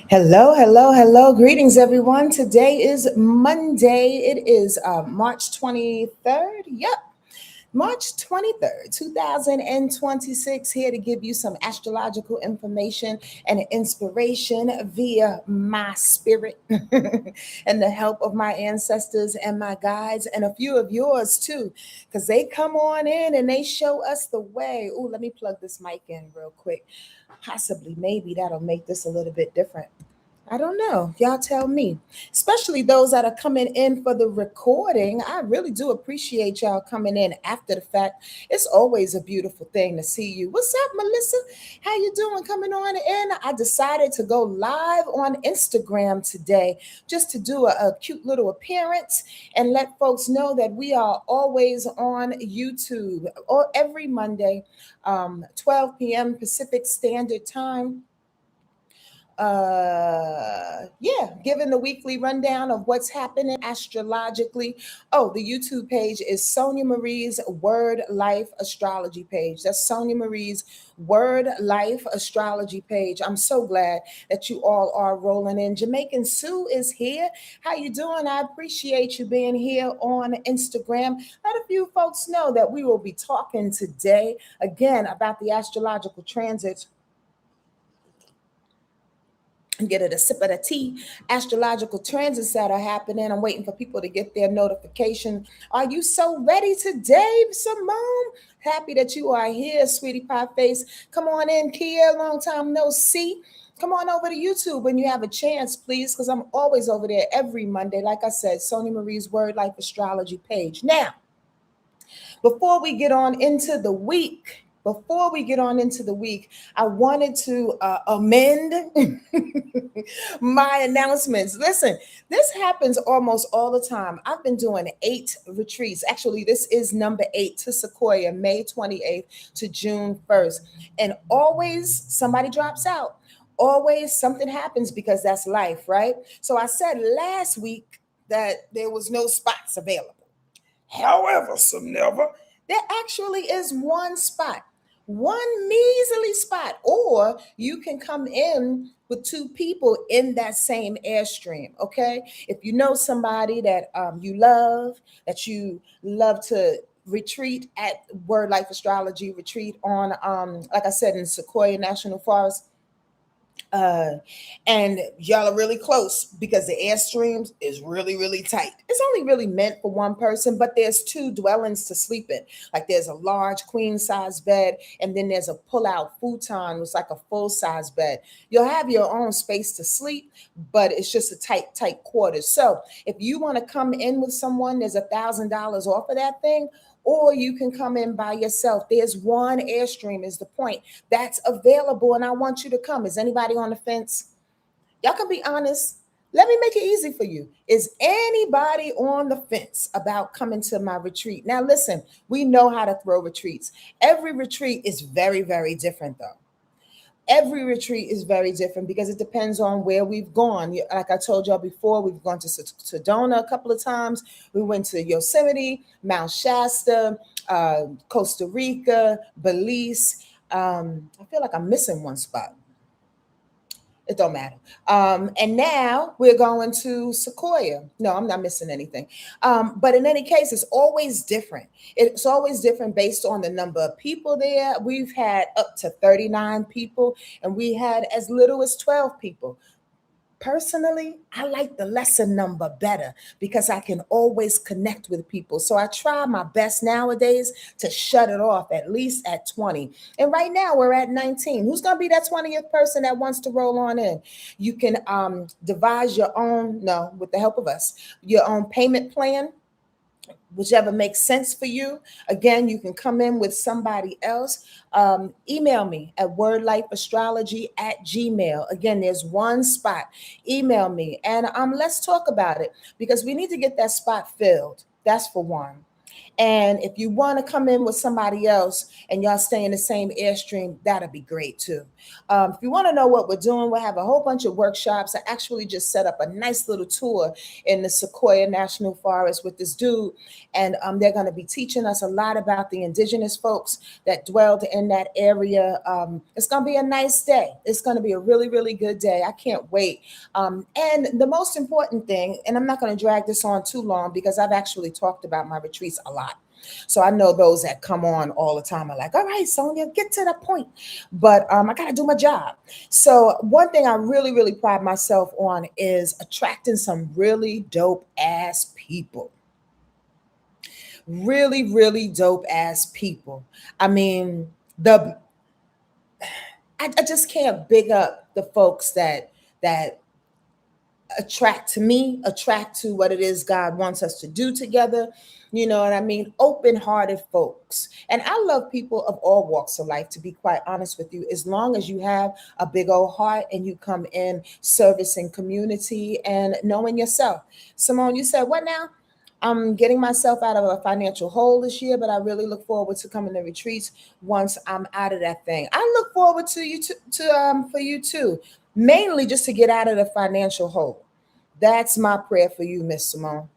Hello, hello, hello. Greetings, everyone. Today is Monday. It is March 23rd. Yep, March 23rd, 2026. Here to give you some astrological information and inspiration via my spirit and the help of my ancestors and my guides, and a few of yours too, because they come on in and they show us the way. Oh, let me plug this mic in real quick. Possibly, maybe that'll make this a little bit different. I don't know. Y'all tell me. Especially those that are coming in for the recording. I really do appreciate y'all coming in after the fact. It's always a beautiful thing to see you. What's up, Melissa? How you doing? Coming on in. I decided to go live on Instagram today just to do a cute little appearance and let folks know that we are always on YouTube or every Monday, 12 p.m. Pacific Standard Time. Yeah, giving the weekly rundown of what's happening astrologically. Oh, the YouTube page is Sonja Marie's Word Life Astrology page. That's Sonja Marie's Word Life Astrology page. I'm so glad that you all are rolling in. Jamaican Sue is here. How you doing? I appreciate you being here on Instagram. Let a few folks know that we will be talking today again about the astrological transits and get it a sip of the tea. Astrological transits that are happening. I'm waiting for people to get their notification. Are you so ready today, Simone? Happy that you are here, sweetie pie face. Come on in, Kia. Long time no see. Come on over to YouTube when you have a chance, please, because I'm always over there every Monday. Like I said, Sonja Marie's Word Life Astrology page. Now, before we get on into the week, I wanted to amend my announcements. Listen, this happens almost all the time. I've been doing 8 retreats. Actually, this is number 8 to SEQUOIA, May 28th to June 1st. And always somebody drops out. Always something happens because that's life, right? So I said last week that there was no spots available. However, some never, there actually is one spot, one measly spot, or you can come in with 2 people in that same airstream. Okay, if you know somebody that that you love to retreat at Word Life Astrology retreat on, like I said, in Sequoia National Forest, uh and y'all are really close because the airstreams is really really tight. It's only really meant for one person, but there's 2 dwellings to sleep in. Like there's a large queen size bed, and then there's a pull-out futon, which is like a full-size bed. You'll have your own space to sleep, but it's just a tight quarters. So if you want to come in with someone, there's $1,000 off of that thing, or you can come in by yourself. There's one airstream, is the point, that's available, and I want you to come. Is anybody on the fence? Y'all can be honest. Let me make it easy for you. Is anybody on the fence about coming to my retreat? Now, listen, we know how to throw retreats. Every retreat is very, very different, though. Every retreat is very different because it depends on where we've gone. Like I told y'all before, we've gone to Sedona a couple of times. We went to Yosemite, Mount Shasta, Costa Rica, Belize. I feel like I'm missing one spot. It don't matter. And now we're going to Sequoia. No, I'm not missing anything. But in any case, it's always different. It's always different based on the number of people there. We've had up to 39 people, and we had as little as 12 people. Personally, I like the lesser number better because I can always connect with people. So I try my best nowadays to shut it off at least at 20. And right now we're at 19. Who's going to be that 20th person that wants to roll on in? You can devise your own, no, with the help of us, your own payment plan, whichever makes sense for you. Again, you can come in with somebody else. Email me at wordlifeastrology@gmail. Again, there's one spot. Email me and let's talk about it because we need to get that spot filled. That's for one. And if you want to come in with somebody else and y'all stay in the same airstream, that'll be great too. If you want to know what we're doing, we'll have a whole bunch of workshops. I actually just set up a nice little tour in the SEQUOIA National Forest with this dude. And they're going to be teaching us a lot about the indigenous folks that dwelled in that area. It's going to be a nice day. It's going to be a really, really good day. I can't wait. And the most important thing, and I'm not going to drag this on too long because I've actually talked about my retreats a lot. So I know those that come on all the time are like, all right, Sonja, get to the point. But I got to do my job. So one thing I really, really pride myself on is attracting some really dope ass people. Really, really dope ass people. I mean, I just can't big up the folks that attract to me, attract to what it is God wants us to do together. You know what I mean? Open-hearted folks. And I love people of all walks of life, to be quite honest with you, as long as you have a big old heart and you come in servicing community and knowing yourself. Simone, you said what now? I'm getting myself out of a financial hole this year, but I really look forward to coming to retreats once I'm out of that thing. I look forward to you for you too, mainly just to get out of the financial hole. That's my prayer for you, Miss Simone,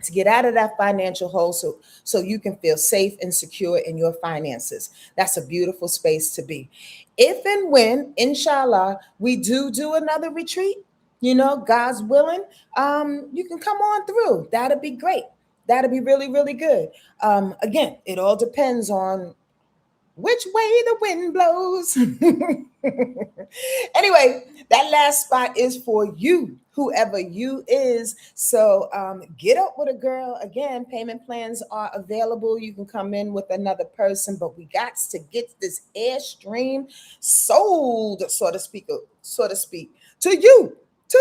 to get out of that financial hole so you can feel safe and secure in your finances. That's a beautiful space to be. If and when, inshallah, we do another retreat, God's willing, you can come on through. That'd be great. That'd be really, really good. Again, it all depends on which way the wind blows. Anyway, that last spot is for you, whoever you is. So get up with a girl. Again, payment plans are available. You can come in with another person, but we got to get this airstream sold, so to speak, to you, to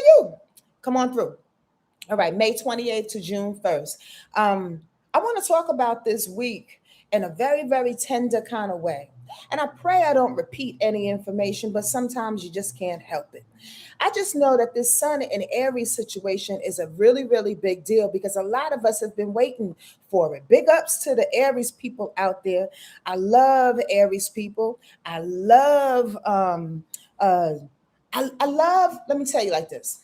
you. Come on through. All right, May 28th to June 1st. I want to talk about this week in a very, very tender kind of way. And I pray I don't repeat any information, but sometimes you just can't help it. I just know that this Sun and Aries situation is a really, really big deal because a lot of us have been waiting for it. Big ups to the Aries people out there. I love Aries people. I love, I love, let me tell you like this.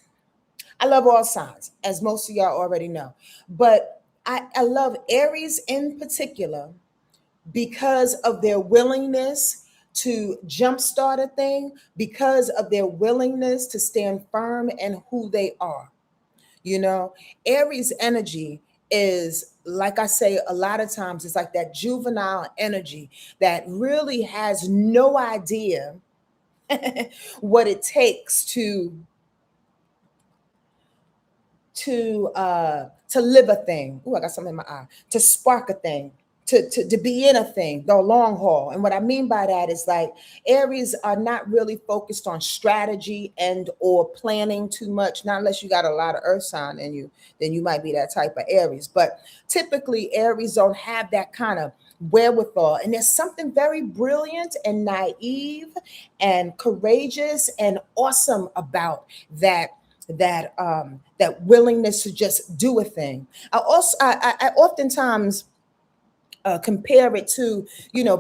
I love all signs, as most of y'all already know. But I love Aries in particular because of their willingness to jumpstart a thing, because of their willingness to stand firm in who they are. Aries energy is, like I say, a lot of times it's like that juvenile energy that really has no idea what it takes to live a thing. Oh, I got something in my eye. To spark a thing, to be in a thing, the long haul. And what I mean by that is like Aries are not really focused on strategy and or planning too much, not unless you got a lot of earth sign in you, then you might be that type of Aries. But typically Aries don't have that kind of wherewithal. And there's something very brilliant and naive and courageous and awesome about that willingness to just do a thing. I oftentimes compare it to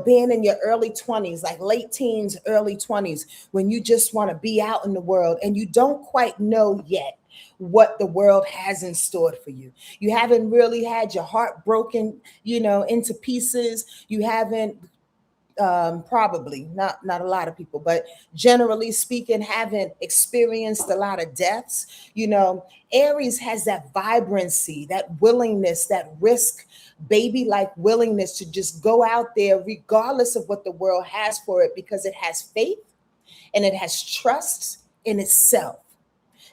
being in your early 20s, like late teens, early 20s, when you just want to be out in the world and you don't quite know yet what the world has in store for you. You haven't really had your heart broken into pieces. You haven't probably not a lot of people, but generally speaking, haven't experienced a lot of deaths. Aries has that vibrancy, that willingness, that risk baby like willingness to just go out there regardless of what the world has for it, because it has faith and it has trust in itself.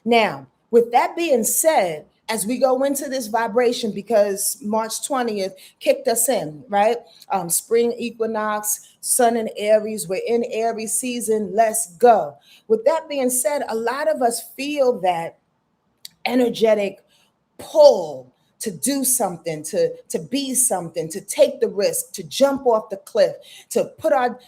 Now, with that being said, as we go into this vibration, because March 20th kicked us in, right? Spring equinox, Sun in Aries, we're in Aries season, let's go. With that being said, a lot of us feel that energetic pull to do something, to be something, to take the risk, to jump off the cliff, to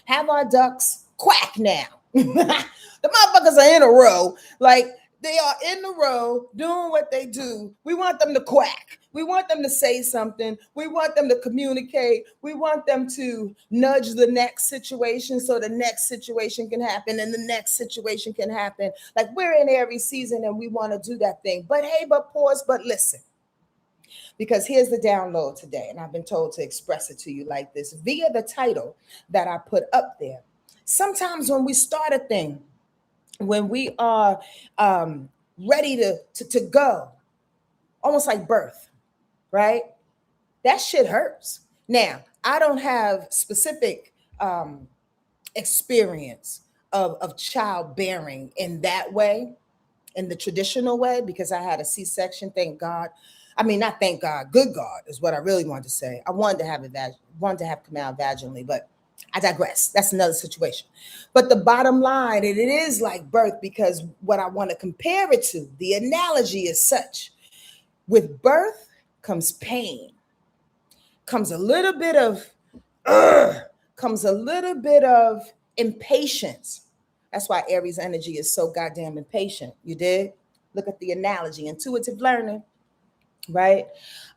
have our ducks quack now. The motherfuckers are in a row. Like, They are in the row doing what they do. We want them to quack. We want them to say something. We want them to communicate. We want them to nudge the next situation so the next situation can happen and the next situation can happen. Like we're in Aries season and we want to do that thing. But hey, but pause, but listen. Because here's the download today, and I've been told to express it to you like this via the title that I put up there. Sometimes when we start a thing, when we are ready to go, almost like birth, right? That shit hurts. Now, I don't have specific experience of childbearing in that way, in the traditional way, because I had a C-section, thank God. I mean, not thank God, good God is what I really wanted to say. I wanted to have wanted to have come out vaginally, but I digress. That's another situation. But the bottom line, it is like birth, because what I want to compare it to, the analogy is such. With birth comes pain, comes a little bit of, comes a little bit of impatience. That's why Aries energy is so goddamn impatient. You did? Look at the analogy, intuitive learning, right?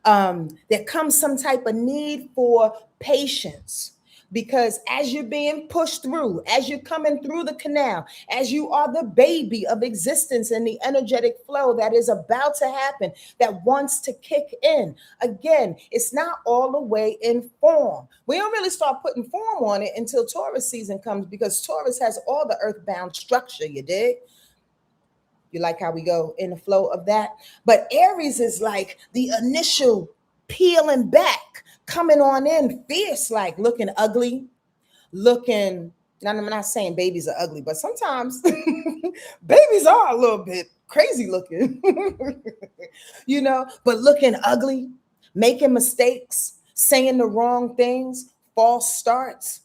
There comes some type of need for patience, because as you're being pushed through, as you're coming through the canal, as you are the baby of existence and the energetic flow that is about to happen, that wants to kick in. Again, it's not all the way in form. We don't really start putting form on it until Taurus season comes, because Taurus has all the earthbound structure, you dig? You like how we go in the flow of that? But Aries is like the initial peeling back, coming on in fierce, like looking ugly, looking. Now, I'm not saying babies are ugly, but sometimes babies are a little bit crazy looking, but looking ugly, making mistakes, saying the wrong things, false starts.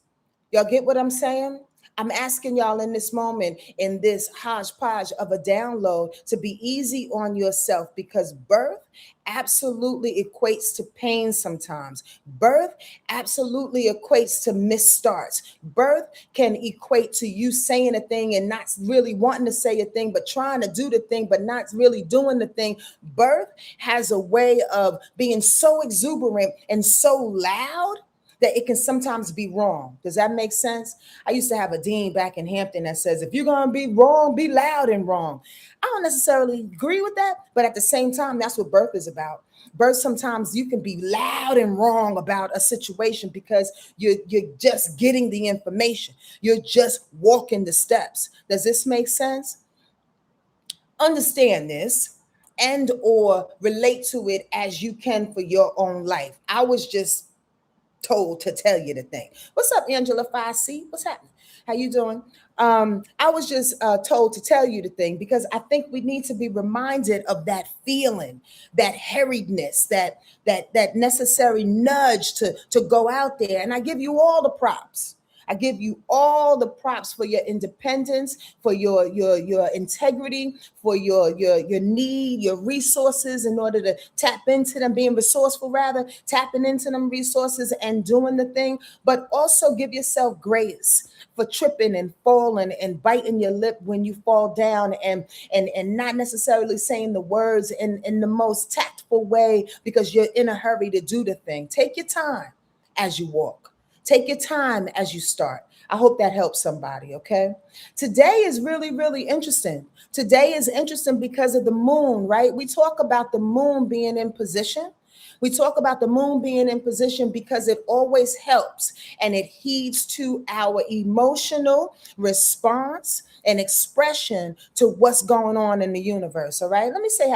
Y'all get what I'm saying? I'm asking y'all in this moment, in this hodgepodge of a download, to be easy on yourself, because birth absolutely equates to pain sometimes. Birth absolutely equates to misstarts. Birth can equate to you saying a thing and not really wanting to say a thing, but trying to do the thing, but not really doing the thing. Birth has a way of being so exuberant and so loud that it can sometimes be wrong. Does that make sense? I used to have a dean back in Hampton that says, if you're going to be wrong, be loud and wrong. I don't necessarily agree with that, but at the same time, that's what birth is about. Birth, sometimes you can be loud and wrong about a situation because you're just getting the information. You're just walking the steps. Does this make sense? Understand this and or relate to it as you can for your own life. I was just told to tell you the thing. What's up, Angela 5C? What's happening? How you doing? I was just told to tell you the thing, because I think we need to be reminded of that feeling, that harriedness, that necessary nudge to go out there. And I give you all the props. I give you all the props for your independence, for your integrity, for your need, your resources, in order to tap into them, being resourceful rather, tapping into them resources and doing the thing. But also give yourself grace for tripping and falling and biting your lip when you fall down, and not necessarily saying the words in the most tactful way because you're in a hurry to do the thing. Take your time as you walk. Take your time as you start. I hope that helps somebody, okay? Today is really, really interesting. Today is interesting because of the moon, right? We talk about the moon being in position. We talk about the moon being in position because it always helps and it heeds to our emotional response and expression to what's going on in the universe. All right. Let me say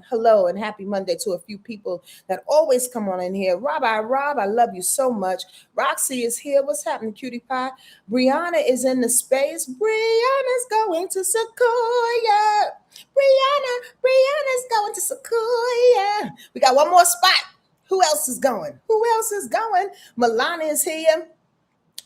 hello and happy Monday to a few people that always come on in here. Rob, I love you so much. Roxy is here. What's happening, cutie pie? Brianna is in the space. Brianna's going to Sequoia. Brianna's going to Sequoia. We got one more spot. Who else is going? Milana is here.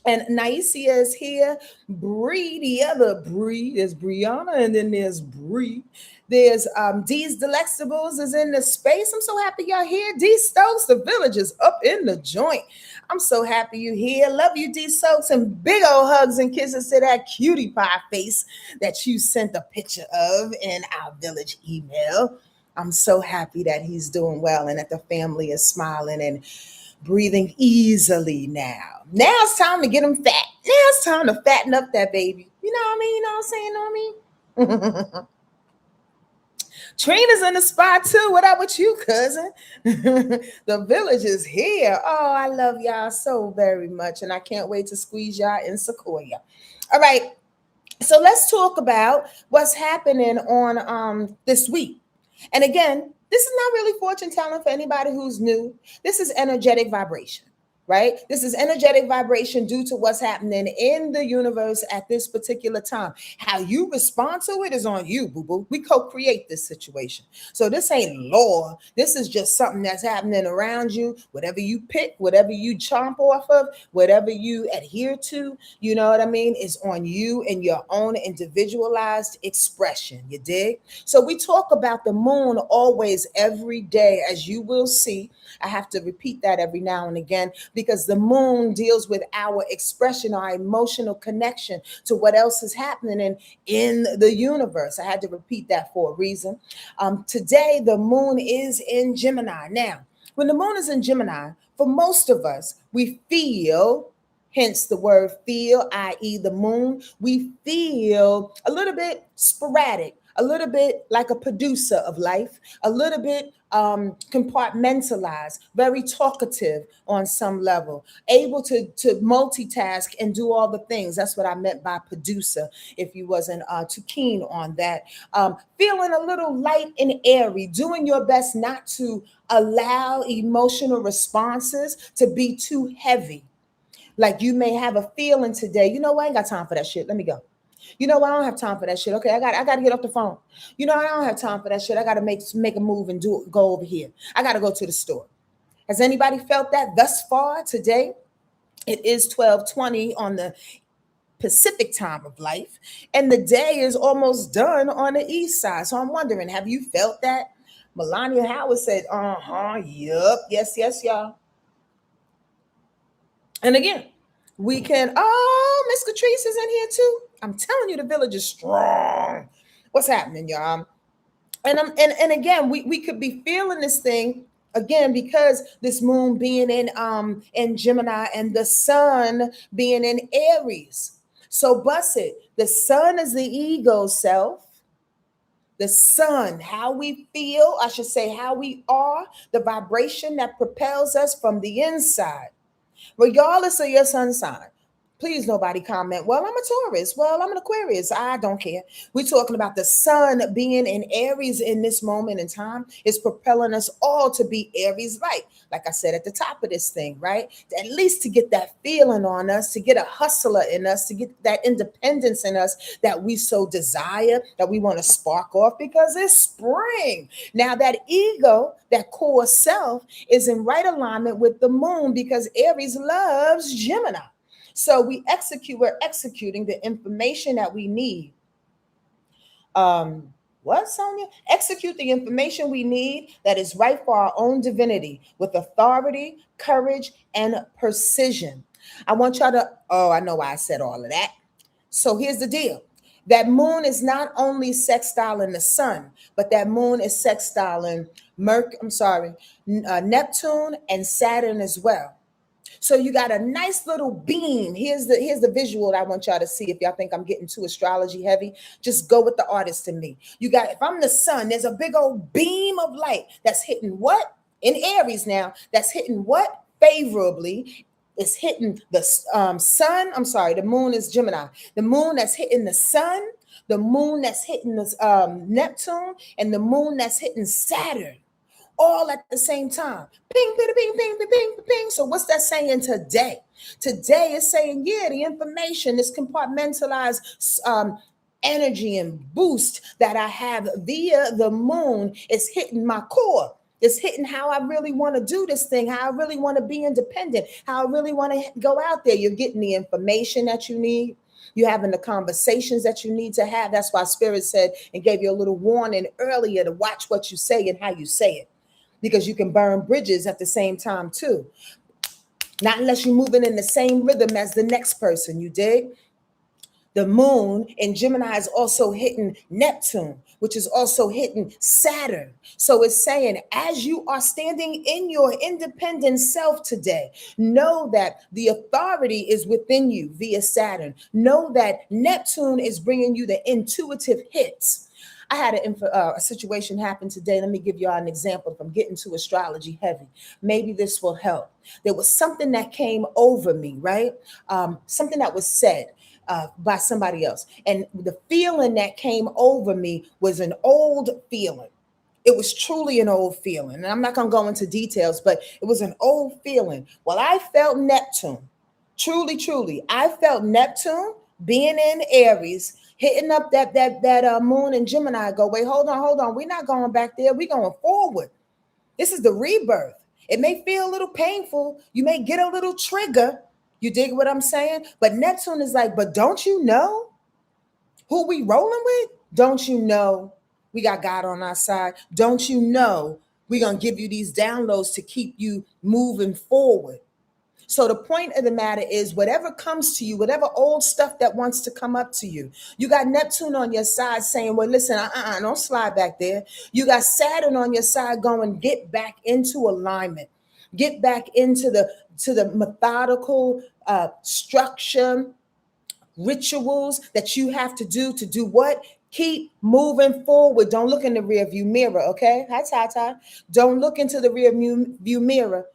And Naisia is here. Bree, the other Bree. There's Brianna, and then there's Bree. There's D's Delectables is in the space. I'm so happy y'all here. D Stokes, the village is up in the joint. I'm so happy you here. Love you, D Stokes, and big old hugs and kisses to that cutie pie face that you sent a picture of in our village email. I'm so happy that he's doing well and that the family is smiling and breathing easily now. Now it's time to get him fat. Now it's time to fatten up that baby. You know what I mean? You know what I'm saying? You know what I mean? Trina's in the spot too. What up with you, cousin? The village is here. Oh, I love y'all so very much. And I can't wait to squeeze y'all in SEQUOIA. All right. So let's talk about what's happening on this week. And again, this is not really fortune telling for anybody who's new. This is energetic vibration, right? This is energetic vibration due to what's happening in the universe at this particular time. How you respond to it is on you, boo-boo. We co-create this situation. So this ain't law. This is just something that's happening around you. Whatever you pick, whatever you chomp off of, whatever you adhere to, you know what I mean, is on you and your own individualized expression. You dig? So we talk about the moon always every day, as you will see. I have to repeat that every now and again because the moon deals with our expression, our emotional connection to what else is happening in the universe. I had to repeat that for a reason. Today, the moon is in Gemini. Now, when the moon is in Gemini, for most of us, we feel, hence the word feel, i.e. the moon, we feel a little bit sporadic, a little bit like a producer of life, a little bit compartmentalized, very talkative on some level, able to multitask and do all the things. That's what I meant by producer, if you wasn't too keen on that. Feeling a little light and airy, doing your best not to allow emotional responses to be too heavy. Like you may have a feeling today, you know what, I ain't got time for that shit. Let me go. You know what? I don't have time for that shit. Okay, I got to get off the phone. You know, I don't have time for that shit. I got to make a move and go over here. I got to go to the store. Has anybody felt that thus far today? It is 12:20 on the Pacific time of life, and the day is almost done on the east side. So I'm wondering, have you felt that? Melania Howard said, yup, yes, y'all. And again, we can, Miss Catrice is in here too. I'm telling you, the village is strong. What's happening, y'all? And again, we could be feeling this thing again because this moon being in Gemini and the sun being in Aries. So bust it. The sun is the ego self. The sun, how we feel, I should say, how we are, the vibration that propels us from the inside, regardless of your sun sign. Please, nobody comment, well, I'm a Taurus. Well, I'm an Aquarius. I don't care. We're talking about the sun being in Aries in this moment in time is propelling us all to be Aries light. Like I said at the top of this thing, right? At least to get that feeling on us, to get a hustler in us, to get that independence in us that we so desire, that we want to spark off because it's spring. Now that ego, that core self is in right alignment with the moon because Aries loves Gemini. So we're executing the information that we need. What, Sonja? Execute the information we need that is right for our own divinity with authority, courage, and precision. I want y'all to, I know why I said all of that. So here's the deal. That moon is not only sextiling the sun, but that moon is sextiling Neptune and Saturn as well. So you got a nice little beam. Here's the visual that I want y'all to see. If y'all think I'm getting too astrology heavy, just go with the artist in me. You got, if I'm the sun, there's a big old beam of light that's hitting what? In Aries now, that's hitting what? Favorably. It's hitting the sun. I'm sorry, the moon is Gemini. The moon that's hitting the sun, the moon that's hitting the Neptune, and the moon that's hitting Saturn. All at the same time. Ping, ping, ping, ping, ping, ping, ping. So what's that saying today? Today is saying, yeah, the information, this compartmentalized energy and boost that I have via the moon is hitting my core. It's hitting how I really want to do this thing, how I really want to be independent, how I really want to go out there. You're getting the information that you need. You're having the conversations that you need to have. That's why Spirit said and gave you a little warning earlier to watch what you say and how you say it, because you can burn bridges at the same time too. Not unless you're moving in the same rhythm as the next person, you dig? The moon in Gemini is also hitting Neptune, which is also hitting Saturn. So it's saying, as you are standing in your independent self today, know that the authority is within you via Saturn. Know that Neptune is bringing you the intuitive hits. I had a situation happen today. Let me give y'all an example. If I'm getting to astrology heavy, maybe this will help. There was something that came over me, right? Something that was said by somebody else. And the feeling that came over me was an old feeling. It was truly an old feeling. And I'm not going to go into details, but it was an old feeling. Well, I felt Neptune. Truly, truly. I felt Neptune being in Aries, hitting up that moon in Gemini. I go, wait, hold on. We're not going back there. We're going forward. This is the rebirth. It may feel a little painful. You may get a little trigger. You dig what I'm saying? But Neptune is like, but don't you know who we rolling with? Don't you know we got God on our side? Don't you know we're going to give you these downloads to keep you moving forward? So the point of the matter is, whatever comes to you, whatever old stuff that wants to come up to you, you got Neptune on your side saying, well, listen, don't slide back there. You got Saturn on your side going, get back into alignment. Get back into the methodical structure, rituals that you have to do what? Keep moving forward. Don't look in the rear view mirror, okay? Hi, Tata. Don't look into the rear view mirror.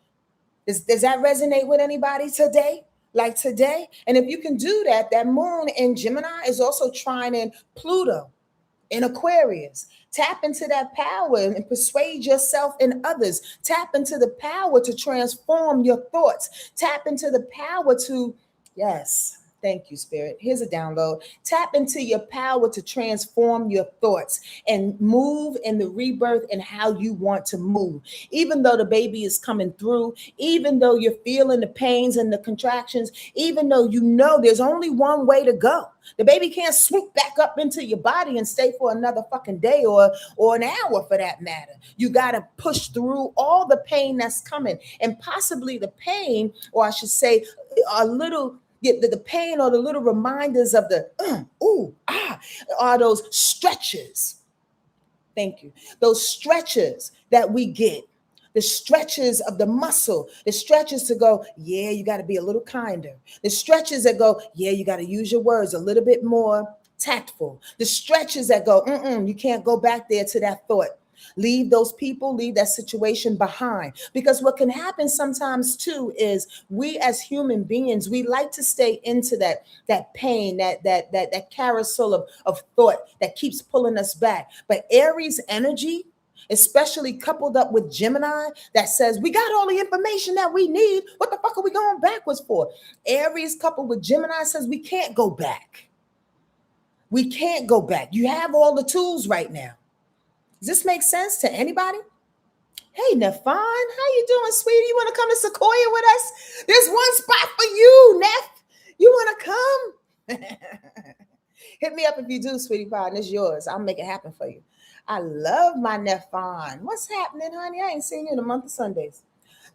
Does that resonate with anybody today? Like today? And if you can do that, that moon in Gemini is also trining Pluto in Aquarius. Tap into that power and persuade yourself and others. Tap into the power to transform your thoughts. Tap into the power to, yes. Thank you, Spirit. Here's a download. Tap into your power to transform your thoughts and move in the rebirth and how you want to move. Even though the baby is coming through, even though you're feeling the pains and the contractions, even though you know there's only one way to go. The baby can't swoop back up into your body and stay for another fucking day or an hour for that matter. You got to push through all the pain that's coming, and possibly the pain, or I should say a little, the pain or the little reminders of the are those stretches. Thank you. Those stretches that we get, the stretches of the muscle, the stretches to go, yeah, you got to be a little kinder. The stretches that go, yeah, you got to use your words a little bit more tactful. The stretches that go, you can't go back there to that thought. Leave those people, leave that situation behind. Because what can happen sometimes too is we as human beings, we like to stay into that pain, that carousel of thought that keeps pulling us back. But Aries energy, especially coupled up with Gemini, that says we got all the information that we need. What the fuck are we going backwards for? Aries coupled with Gemini says we can't go back. We can't go back. You have all the tools right now. Does this make sense to anybody? Hey, Nefan, how you doing, sweetie? You want to come to SEQUOIA with us? There's one spot for you, Neff. You want to come? Hit me up if you do, sweetie pie, and it's yours. I'll make it happen for you. I love my Nefan. What's happening, honey? I ain't seen you in a month of Sundays.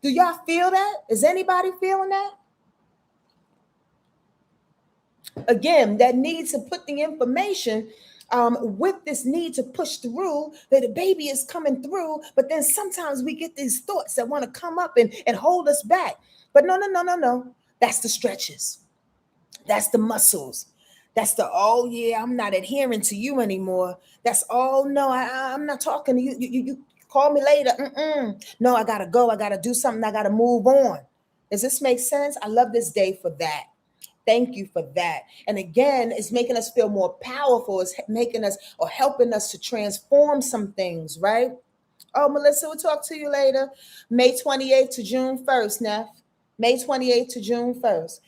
Do y'all feel that? Is anybody feeling that? Again, that need to put the information with this need to push through, that the baby is coming through, but then sometimes we get these thoughts that want to come up and hold us back. But no. That's the stretches. That's the muscles. That's the, oh yeah, I'm not adhering to you anymore. That's, oh no, I'm not talking to you. You call me later. No, I gotta go. I gotta do something. I gotta move on. Does this make sense? I love this day for that. Thank you for that. And again, it's making us feel more powerful. It's making us or helping us to transform some things, right? Oh, Melissa, we'll talk to you later. May 28th to June 1st, Neff. May 28th to June 1st.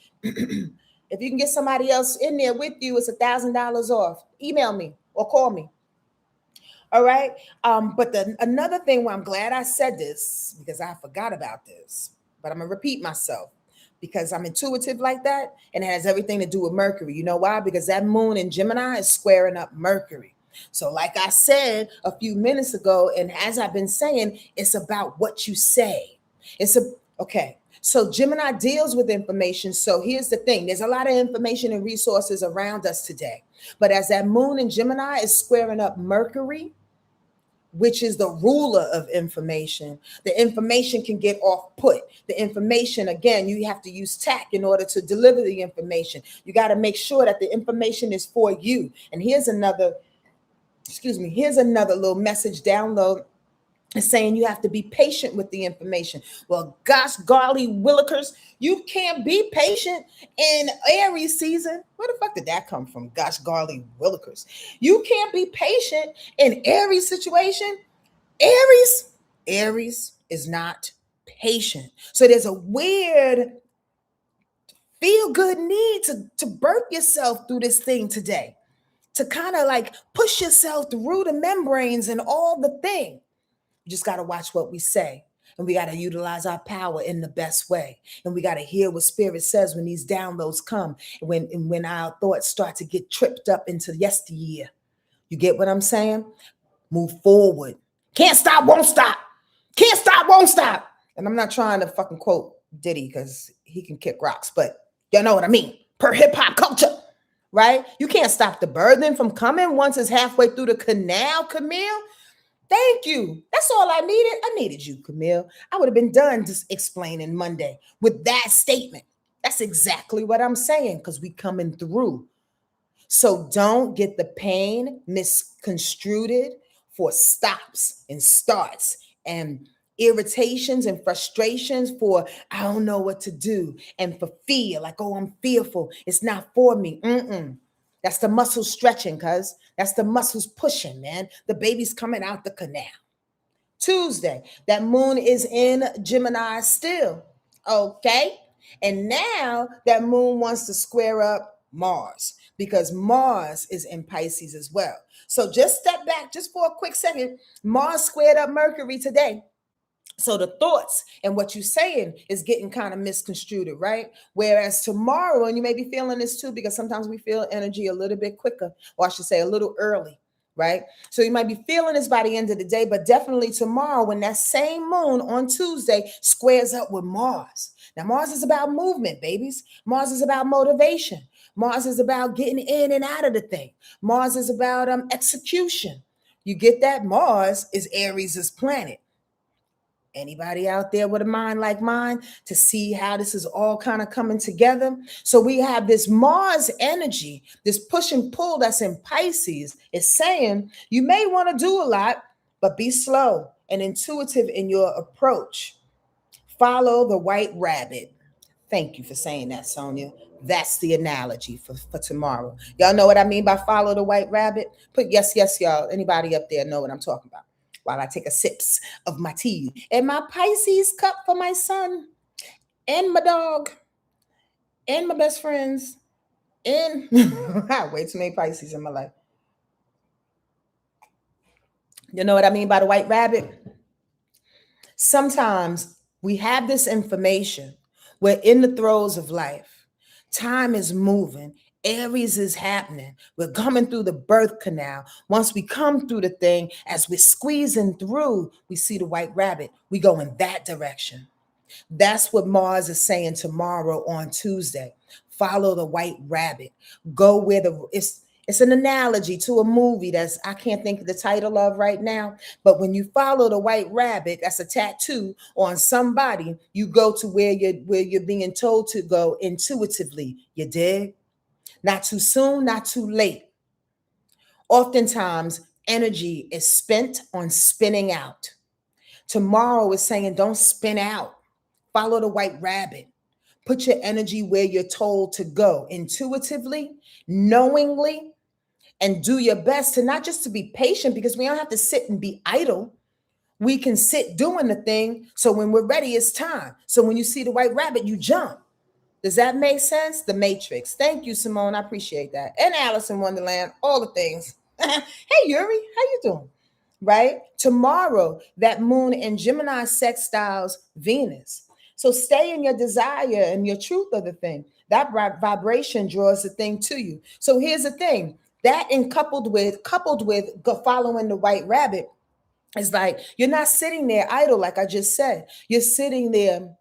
If you can get somebody else in there with you, it's $1,000 off. Email me or call me. All right. But another thing where I'm glad I said this because I forgot about this, but I'm gonna repeat myself because I'm intuitive like that, and it has everything to do with Mercury. You know why? Because that moon in Gemini is squaring up Mercury. So, like I said a few minutes ago, and as I've been saying, it's about what you say. It's a okay. So Gemini deals with information. So here's the thing: there's a lot of information and resources around us today. But as that moon in Gemini is squaring up Mercury, which is the ruler of information, the information can get off put. The information, again, you have to use tact in order to deliver the information. You got to make sure that the information is for you. And here's another, here's another little message download. It's saying you have to be patient with the information. Well, gosh, golly, willikers, you can't be patient in Aries season. Where the fuck did that come from? Gosh, golly, willikers. You can't be patient in Aries situation. Aries is not patient. So there's a weird feel good need to birth yourself through this thing today, to kind of like push yourself through the membranes and all the thing. You just got to watch what we say. And we got to utilize our power in the best way. And we got to hear what Spirit says when these downloads come, and when our thoughts start to get tripped up into yesteryear. You get what I'm saying? Move forward. Can't stop, won't stop. Can't stop, won't stop. And I'm not trying to fucking quote Diddy because he can kick rocks, but you know what I mean. Per hip hop culture, right? You can't stop the burden from coming once it's halfway through the canal, Camille. Thank you. That's all I needed. I needed you, Camille. I would have been done just explaining Monday with that statement. That's exactly what I'm saying, because we coming through. So don't get the pain misconstrued for stops and starts and irritations and frustrations for I don't know what to do, and for fear, like, oh, I'm fearful. It's not for me. That's the muscles stretching, cuz that's the muscles pushing, man. The baby's coming out the canal. Tuesday, that moon is in Gemini still. Okay. And now that moon wants to square up Mars, because Mars is in Pisces as well. So just step back just for a quick second. Mars squared up Mercury today. So the thoughts and what you're saying is getting kind of misconstrued, right? Whereas tomorrow, and you may be feeling this too, because sometimes we feel energy a little bit quicker, or I should say a little early, right? So you might be feeling this by the end of the day, but definitely tomorrow, when that same moon on Tuesday squares up with Mars. Now, Mars is about movement, babies. Mars is about motivation. Mars is about getting in and out of the thing. Mars is about execution. You get that? Mars is Aries' planet. Anybody out there with a mind like mine to see how this is all kind of coming together? So we have this Mars energy, this push and pull that's in Pisces. Is saying you may want to do a lot, but be slow and intuitive in your approach. Follow the white rabbit. Thank you for saying that, Sonja. That's the analogy for tomorrow. Y'all know what I mean by follow the white rabbit? Put yes, y'all. Anybody up there know what I'm talking about? While I take a sips of my tea and my Pisces cup for my son and my dog and my best friends. And I have way too many Pisces in my life. You know what I mean by the white rabbit? Sometimes we have this information. We're in the throes of life. Time is moving. Aries is happening. We're coming through the birth canal. Once we come through the thing, as we're squeezing through, we see the white rabbit. We go in that direction. That's what Mars is saying tomorrow on Tuesday. Follow the white rabbit. Go where it's an analogy to a movie that's I can't think of the title of right now. But when you follow the white rabbit, that's a tattoo on somebody. You go to where you're being told to go intuitively. You dig? Not too soon, not too late. Oftentimes, energy is spent on spinning out. Tomorrow is saying don't spin out. Follow the white rabbit. Put your energy where you're told to go intuitively, knowingly, and do your best to not just to be patient, because we don't have to sit and be idle. We can sit doing the thing. So when we're ready, it's time. So when you see the white rabbit, you jump. Does that make sense? The Matrix. Thank you, Simone. I appreciate that. And Alice in Wonderland, all the things. Hey, Yuri, how you doing? right? Tomorrow, that moon in Gemini sextiles Venus. So stay in your desire and your truth of the thing. That vibration draws the thing to you. So here's the thing. That and coupled with following the white rabbit, it's like you're not sitting there idle, like I just said. You're sitting there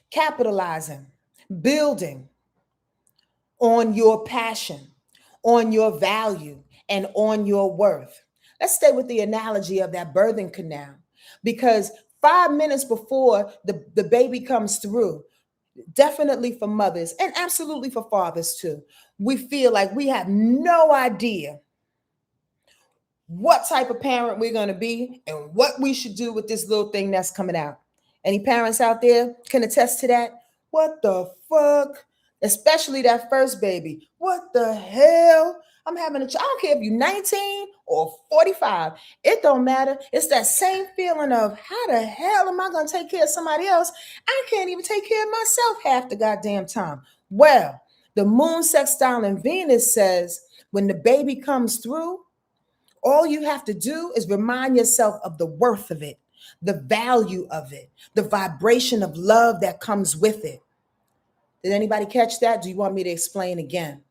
capitalizing, building on your passion, on your value, and on your worth. Let's stay with the analogy of that birthing canal, because 5 minutes before the baby comes through, definitely for mothers and absolutely for fathers too, we feel like we have no idea what type of parent we're going to be and what we should do with this little thing that's coming out. Any parents out there can attest to that? What the fuck? Especially that first baby. What the hell? I'm having a child. I don't care if you're 19 or 45. It don't matter. It's that same feeling of how the hell am I going to take care of somebody else? I can't even take care of myself half the goddamn time. Well, the moon sextile in Venus says when the baby comes through, all you have to do is remind yourself of the worth of it, the value of it, the vibration of love that comes with it. Did anybody catch that? Do you want me to explain again?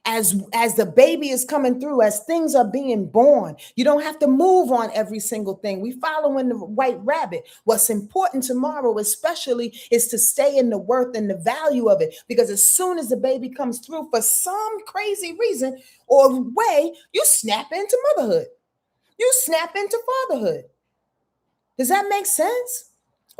As the baby is coming through, as things are being born, you don't have to move on every single thing. We following the white rabbit. What's important tomorrow, especially, is to stay in the worth and the value of it. Because as soon as the baby comes through, for some crazy reason or way, you snap into motherhood. You snap into fatherhood. Does that make sense?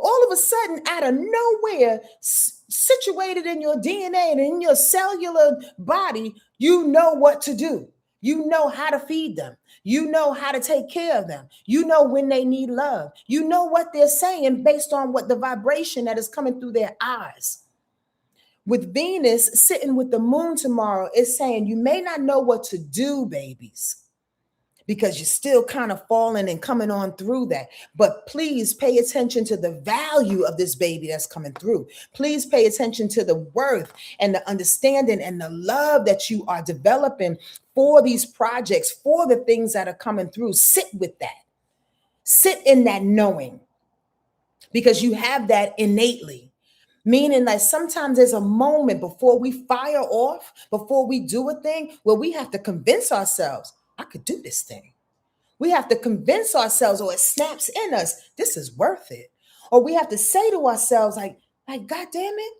All of a sudden, out of nowhere, situated in your DNA and in your cellular body, you know what to do. You know how to feed them. You know how to take care of them. You know when they need love. You know what they're saying based on what the vibration that is coming through their eyes. With Venus sitting with the moon tomorrow, it's saying you may not know what to do, babies, because you're still kind of falling and coming on through that. But please pay attention to the value of this baby that's coming through. Please pay attention to the worth and the understanding and the love that you are developing for these projects, for the things that are coming through. Sit with that. Sit in that knowing, because you have that innately. Meaning that sometimes there's a moment before we fire off, before we do a thing, where we have to convince ourselves, I could do this thing. We have to convince ourselves, or it snaps in us, this is worth it. Or we have to say to ourselves, God damn it,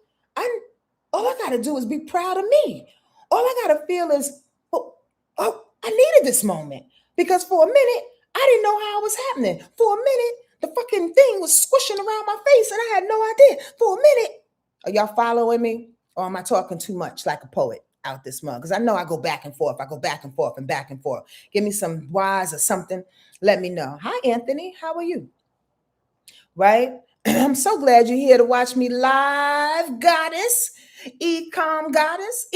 all I gotta do is be proud of me. All I gotta feel is, I needed this moment. Because for a minute, I didn't know how it was happening. For a minute, the fucking thing was squishing around my face and I had no idea. For a minute, are y'all following me? Or am I talking too much like a poet out this month? Because I know I go back and forth. I go back and forth and back and forth. Give me some whys or something. Let me know. Hi, Anthony. How are you? Right? I'm so glad you're here to watch me live, goddess. Ecom goddess.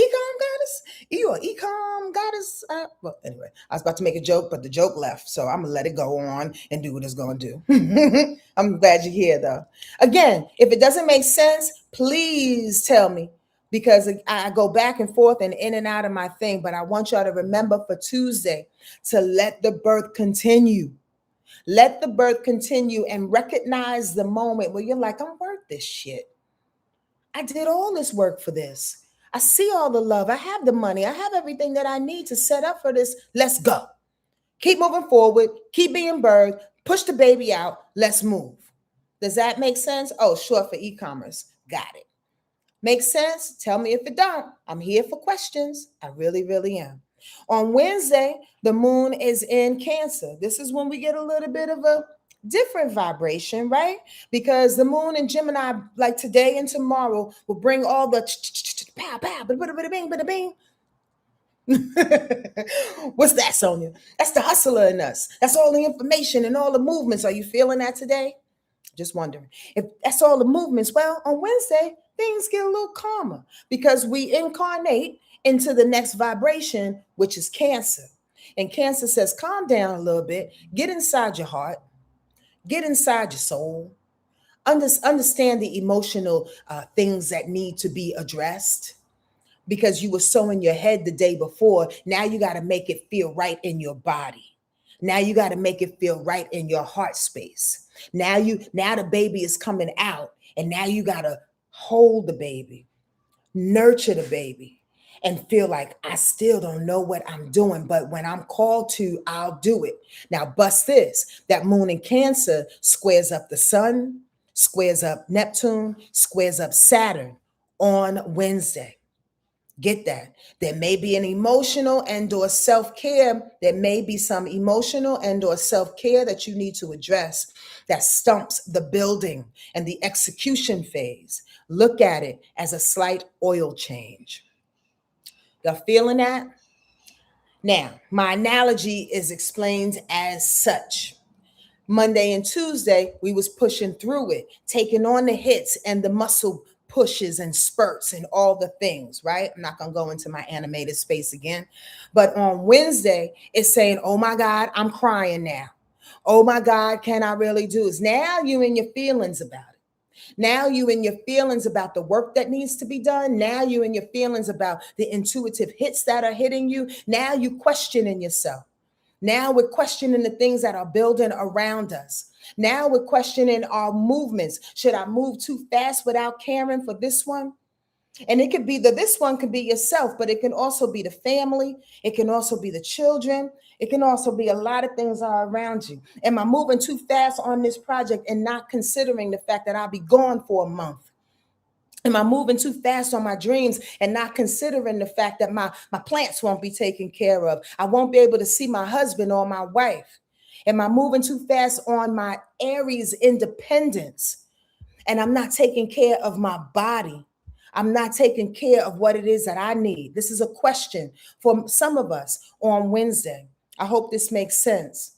You are ecom goddess. Well, anyway, I was about to make a joke, but the joke left. So I'm going to let it go on and do what it's going to do. I'm glad you're here, though. Again, if it doesn't make sense, please tell me, because I go back and forth and in and out of my thing. But I want y'all to remember for Tuesday to let the birth continue. Let the birth continue and recognize the moment where you're like, I'm worth this shit. I did all this work for this. I see all the love. I have the money. I have everything that I need to set up for this. Let's go. Keep moving forward. Keep being birthed. Push the baby out. Let's move. Does that make sense? Oh, short for e-commerce. Got it. Makes sense? Tell me if it don't. I'm here for questions. I really, really am. On Wednesday, the moon is in Cancer. This is when we get a little bit of a different vibration, right? Because the moon in Gemini, like today and tomorrow, will bring all the pow, pow, bada bing, bada bing. What's that, Sonja? That's the hustler in us. That's all the information and all the movements. Are you feeling that today? Just wondering. If that's all the movements, well, on Wednesday, things get a little calmer because we incarnate into the next vibration, which is Cancer. And Cancer says, calm down a little bit, get inside your heart, get inside your soul, understand the emotional things that need to be addressed. Because you were so in your head the day before, now you got to make it feel right in your body. Now you got to make it feel right in your heart space. Now the baby is coming out, and now you got to hold the baby, nurture the baby, and feel like I still don't know what I'm doing, but when I'm called to, I'll do it. Now, bust this. That moon in Cancer squares up the sun, squares up Neptune, squares up Saturn on Wednesday. Get that. There may be an emotional and or self-care. There may be some emotional and or self-care that you need to address that stumps the building and the execution phase. Look at it as a slight oil change. Y'all feeling that? Now, my analogy is explained as such. Monday and Tuesday, we was pushing through it, taking on the hits and the muscle pushes and spurts and all the things, right? I'm not going to go into my animated space again. But on Wednesday, it's saying, oh my God, I'm crying now. Oh my God, can I really do this? Now you in your feelings about it. Now you in your feelings about the work that needs to be done. Now you in your feelings about the intuitive hits that are hitting you. Now you questioning yourself. Now we're questioning the things that are building around us. Now we're questioning our movements. Should I move too fast without caring for this one? And it could be this one could be yourself, but it can also be the family. It can also be the children. It can also be a lot of things are around you. Am I moving too fast on this project and not considering the fact that I'll be gone for a month? Am I moving too fast on my dreams and not considering the fact that my plants won't be taken care of? I won't be able to see my husband or my wife. Am I moving too fast on my Aries independence and I'm not taking care of my body? I'm not taking care of what it is that I need. This is a question for some of us on Wednesday. I hope this makes sense.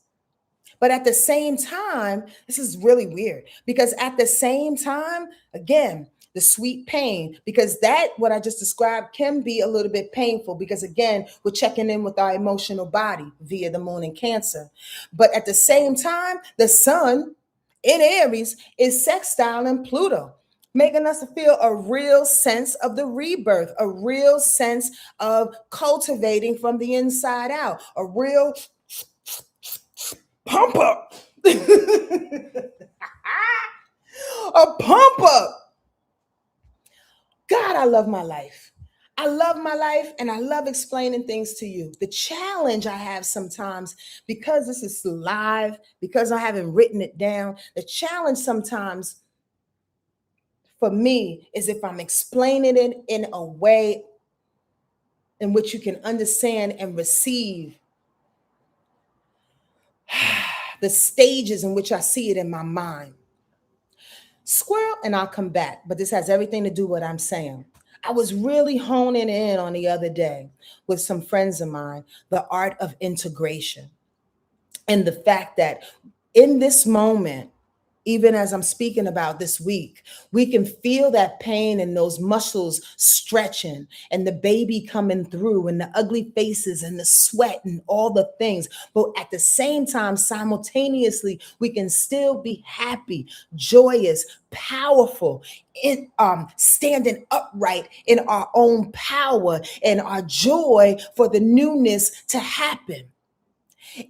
But at the same time, this is really weird because at the same time, again, the sweet pain, because that, what I just described, can be a little bit painful because, again, we're checking in with our emotional body via the moon in Cancer. But at the same time, the sun in Aries is sextiling Pluto, making us feel a real sense of the rebirth, a real sense of cultivating from the inside out, a real pump up. A pump up. God, I love my life. I love my life and I love explaining things to you. The challenge I have sometimes, because this is live, because I haven't written it down, the challenge sometimes for me is if I'm explaining it in a way in which you can understand and receive the stages in which I see it in my mind. Squirrel, and I'll come back, but this has everything to do with what I'm saying. I was really honing in on the other day with some friends of mine, the art of integration and the fact that in this moment, even as I'm speaking about this week, we can feel that pain and those muscles stretching and the baby coming through and the ugly faces and the sweat and all the things. But at the same time, simultaneously, we can still be happy, joyous, powerful, standing upright in our own power and our joy for the newness to happen.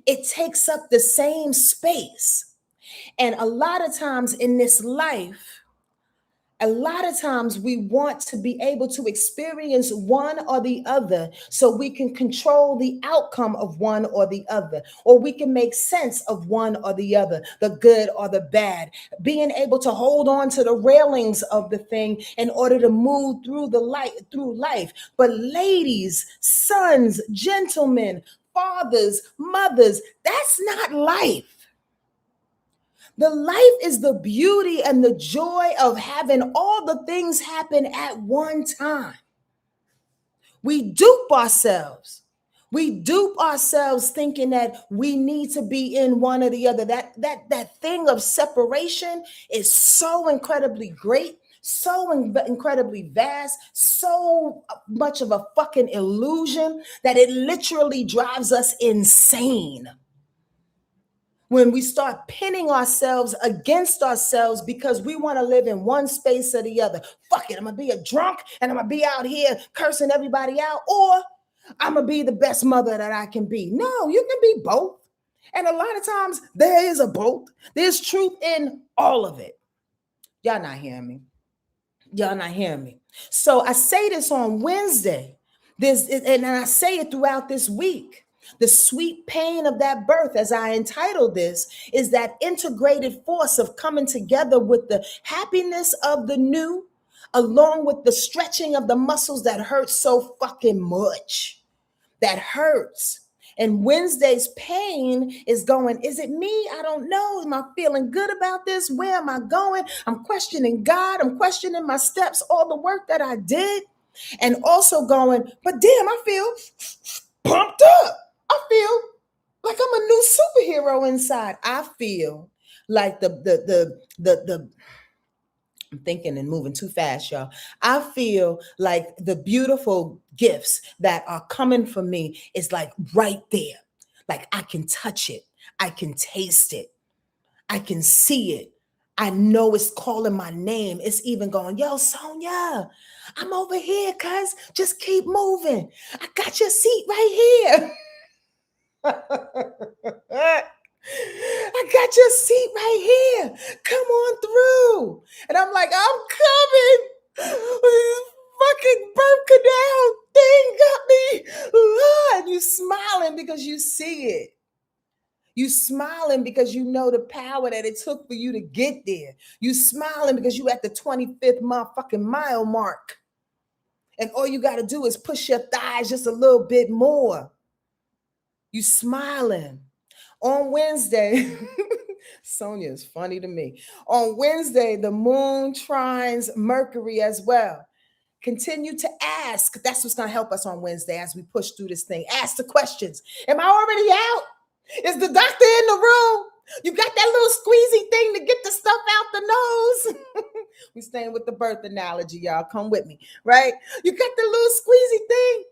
It takes up the same space. And a lot of times in this life, a lot of times we want to be able to experience one or the other so we can control the outcome of one or the other, or we can make sense of one or the other, the good or the bad, being able to hold on to the railings of the thing in order to move through life. But ladies, sons, gentlemen, fathers, mothers, that's not life. The life is the beauty and the joy of having all the things happen at one time. We dupe ourselves. We dupe ourselves thinking that we need to be in one or the other. That thing of separation is so incredibly great, so incredibly vast, so much of a fucking illusion that it literally drives us insane. When we start pinning ourselves against ourselves because we want to live in one space or the other. Fuck it, I'm going to be a drunk and I'm going to be out here cursing everybody out, or I'm going to be the best mother that I can be. No, you can be both. And a lot of times there is a both. There's truth in all of it. Y'all not hearing me. Y'all not hearing me. So I say this on Wednesday. And I say it throughout this week. The sweet pain of that birth, as I entitled this, is that integrated force of coming together with the happiness of the new, along with the stretching of the muscles that hurt so fucking much. That hurts. And Wednesday's pain is going, is it me? I don't know. Am I feeling good about this? Where am I going? I'm questioning God. I'm questioning my steps, all the work that I did. And also going, but damn, I feel pumped up. I feel like I'm a new superhero inside. I feel like I'm thinking and moving too fast, y'all. I feel like the beautiful gifts that are coming for me is like right there. Like I can touch it. I can taste it. I can see it. I know it's calling my name. It's even going, yo, Sonja, I'm over here, cuz just keep moving. I got your seat right here. I got your seat right here. Come on through. And I'm like, I'm coming. This fucking birth canal thing got me. And you smiling because you see it. You smiling because you know the power that it took for you to get there. You smiling because you at the 25th motherfucking mile mark. And all you got to do is push your thighs just a little bit more. You smiling. On Wednesday, Sonja is funny to me. On Wednesday, the moon trines Mercury as well. Continue to ask. That's what's going to help us on Wednesday as we push through this thing. Ask the questions. Am I already out? Is the doctor in the room? You got that little squeezy thing to get the stuff out the nose? We staying with the birth analogy, y'all. Come with me, right? You got the little squeezy thing?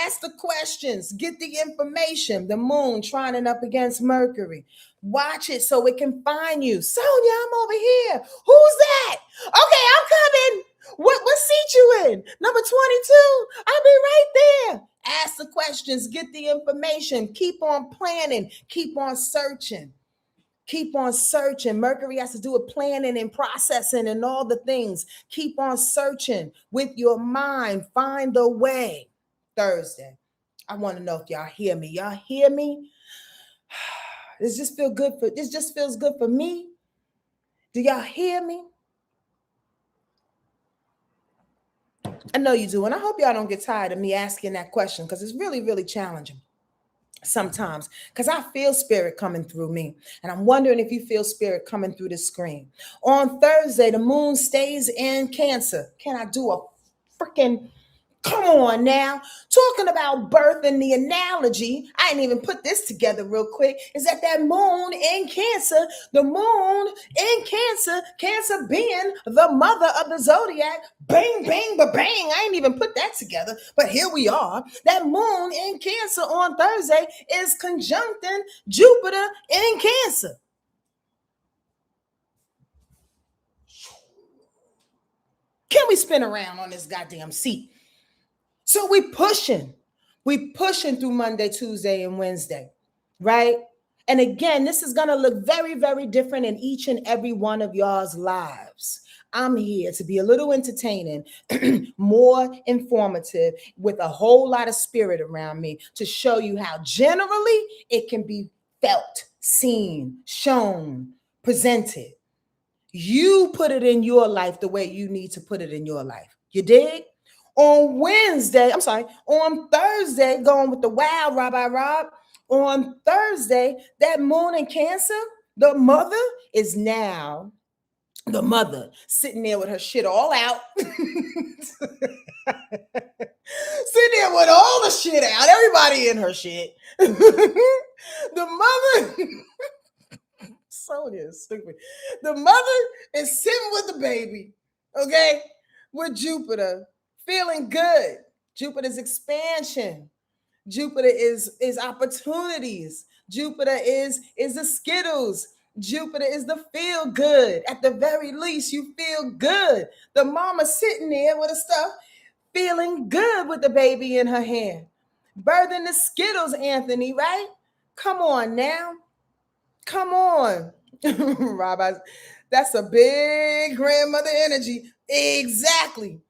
Ask the questions, get the information. The moon trining up against Mercury. Watch it so it can find you. Sonja, I'm over here. Who's that? Okay, I'm coming. What seat you in? Number 22. I'll be right there. Ask the questions, get the information. Keep on planning. Keep on searching. Keep on searching. Mercury has to do with planning and processing and all the things. Keep on searching with your mind. Find the way. Thursday. I want to know if y'all hear me. Y'all hear me? This just feels good for me. Do y'all hear me? I know you do. And I hope y'all don't get tired of me asking that question because it's really, really challenging sometimes because I feel spirit coming through me. And I'm wondering if you feel spirit coming through the screen. On Thursday, the moon stays in Cancer. Can I do a freaking... Come on now. Talking about birth and the analogy, I didn't even put this together real quick, is that moon in Cancer, the moon in Cancer, Cancer being the mother of the zodiac, bang, bang, ba-bang. I ain't even put that together, but here we are. That moon in Cancer on Thursday is conjuncting Jupiter in Cancer. Can we spin around on this goddamn seat? So we pushing through Monday, Tuesday, and Wednesday, right? And again, this is going to look very, very different in each and every one of y'all's lives. I'm here to be a little entertaining, more informative, with a whole lot of spirit around me to show you how generally it can be felt, seen, shown, presented. You put it in your life the way you need to put it in your life. You dig? On Thursday, going with the wow, Rob. On Thursday, that moon in Cancer, the mother is now the mother sitting there with her shit all out. Sitting there with all the shit out, everybody in her shit. The mother... Sonja is stupid. The mother is sitting with the baby, okay, with Jupiter, feeling good. Jupiter's expansion. Jupiter is opportunities. Jupiter is the Skittles. Jupiter is the feel good. At the very least, you feel good. The mama sitting there with the stuff, feeling good with the baby in her hand. Birthing the Skittles, Anthony, right? Come on now. Come on. Rabbi, that's a big grandmother energy. Exactly.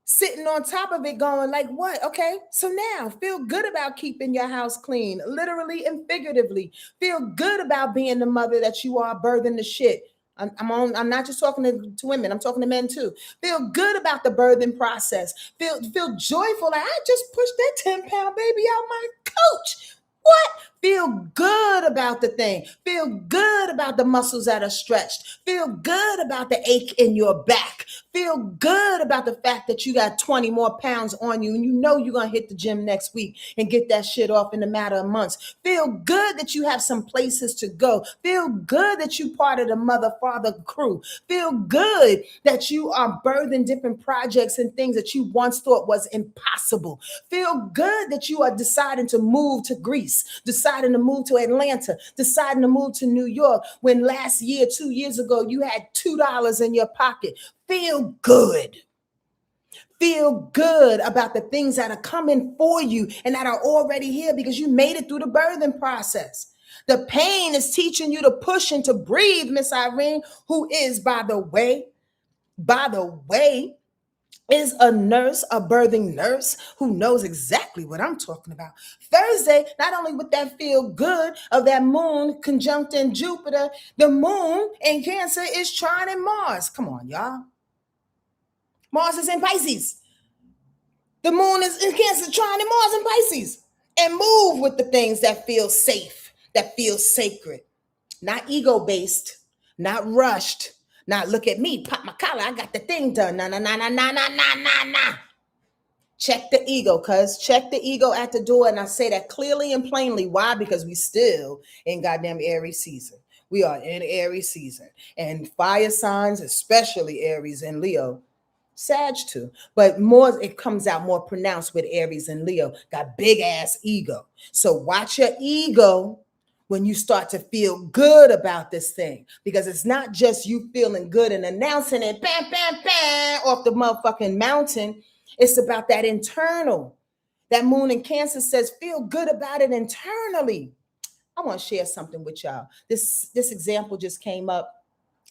Sitting on top of it, going like, what? Okay, so now feel good about keeping your house clean, literally and figuratively. Feel good about being the mother that you are, birthing the shit. I'm not just talking to women, I'm talking to men too. Feel good about the birthing process. Feel joyful. Like, I just pushed that 10-pound baby out my couch. What? Feel good about the thing. Feel good about the muscles that are stretched. Feel good about the ache in your back. Feel good about the fact that you got 20 more pounds on you and you know you're going to hit the gym next week and get that shit off in a matter of months. Feel good that you have some places to go. Feel good that you part of the mother father crew. Feel good that you are birthing different projects and things that you once thought was impossible. Feel good that you are deciding to move to Greece, deciding to move to Atlanta, deciding to move to New York when last year, 2 years ago, you had $2 in your pocket. Feel good. Feel good about the things that are coming for you and that are already here because you made it through the birthing process. The pain is teaching you to push and to breathe, Miss Irene, who is, by the way, is a nurse, a birthing nurse who knows exactly what I'm talking about. Thursday, not only with that feel good of that moon conjunct in Jupiter, the moon in Cancer is trining Mars. Come on, y'all. Mars is in Pisces. The moon is in Cancer, trining Mars in Pisces. And move with the things that feel safe, that feel sacred. Not ego-based, not rushed, not look at me, pop my collar, I got the thing done. Nah, nah, nah, nah, nah, nah, nah, nah, nah. Check the ego, cuz. Check the ego at the door. And I say that clearly and plainly. Why? Because we still in goddamn Aries season. We are in Aries season. And fire signs, especially Aries and Leo, Sag too, but more it comes out more pronounced with Aries and Leo. Got big ass ego. So watch your ego when you start to feel good about this thing, because it's not just you feeling good and announcing it, bam, bam, bam, off the motherfucking mountain. It's about that internal. That moon in Cancer says, feel good about it internally. I want to share something with y'all. This example just came up,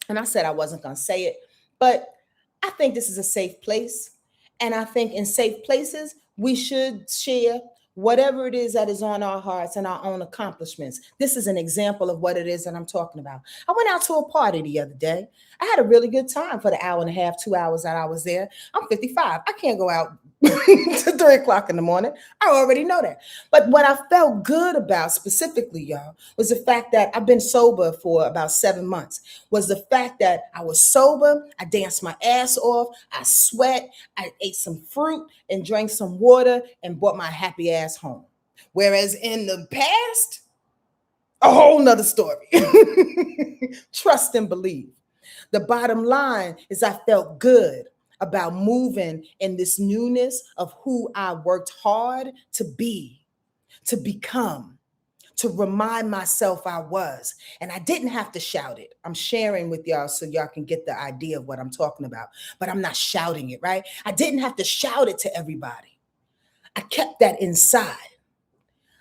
and I said I wasn't going to say it, but I think this is a safe place. And I think in safe places, we should share whatever it is that is on our hearts and our own accomplishments. This is an example of what it is that I'm talking about. I went out to a party the other day. I had a really good time for the hour and a half, 2 hours that I was there. I'm 55. I can't go out to 3 o'clock in the morning. I already know that. But what I felt good about specifically, y'all, was the fact that I've been sober for about 7 months. Was the fact that I was sober, I danced my ass off, I sweat, I ate some fruit and drank some water and brought my happy ass home. Whereas in the past, a whole nother story. Trust and believe. The bottom line is I felt good about moving in this newness of who I worked hard to be, to become, to remind myself I was. And I didn't have to shout it. I'm sharing with y'all so y'all can get the idea of what I'm talking about. But I'm not shouting it, right? I didn't have to shout it to everybody. I kept that inside.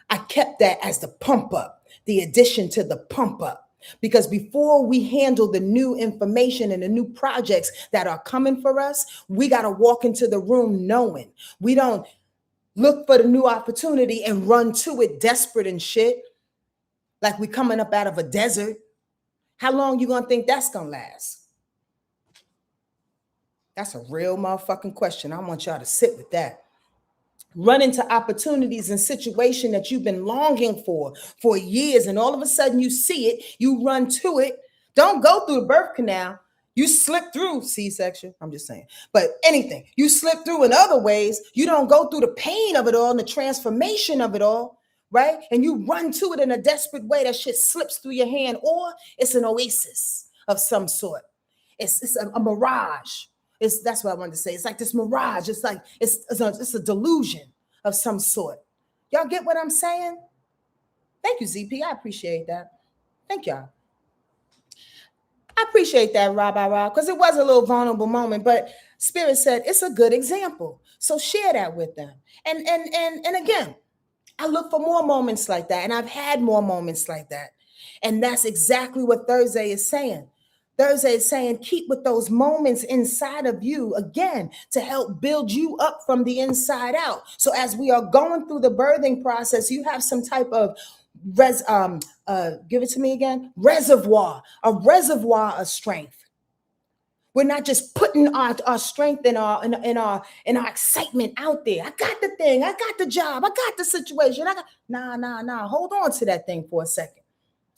I kept that as the pump up, the addition to the pump up. Because before we handle the new information and the new projects that are coming for us, we got to walk into the room knowing. We don't look for the new opportunity and run to it desperate and shit, like we coming up out of a desert. How long you gonna think that's gonna last? That's a real motherfucking question. I want y'all to sit with that. Run into opportunities and situation that you've been longing for years, and all of a sudden you see it, you run to it. Don't go through the birth canal. You slip through C-section. I'm just saying. But anything, you slip through in other ways. You don't go through the pain of it all and the transformation of it all, right? And you run to it in a desperate way. That shit slips through your hand, or it's an oasis of some sort. It's a mirage. That's what I wanted to say. It's like this mirage. It's like it's a delusion of some sort. Y'all get what I'm saying? Thank you, ZP. I appreciate that. Thank y'all. I appreciate that, Rob, because it was a little vulnerable moment, but Spirit said it's a good example. So share that with them. And again, I look for more moments like that, and I've had more moments like that. And that's exactly what Thursday is saying. Thursday is saying keep with those moments inside of you again to help build you up from the inside out. So as we are going through the birthing process, you have some type of give it to me again, a reservoir of strength. We're not just putting our strength and our excitement out there. I got the thing, I got the job, I got the situation. Nah. Hold on to that thing for a second.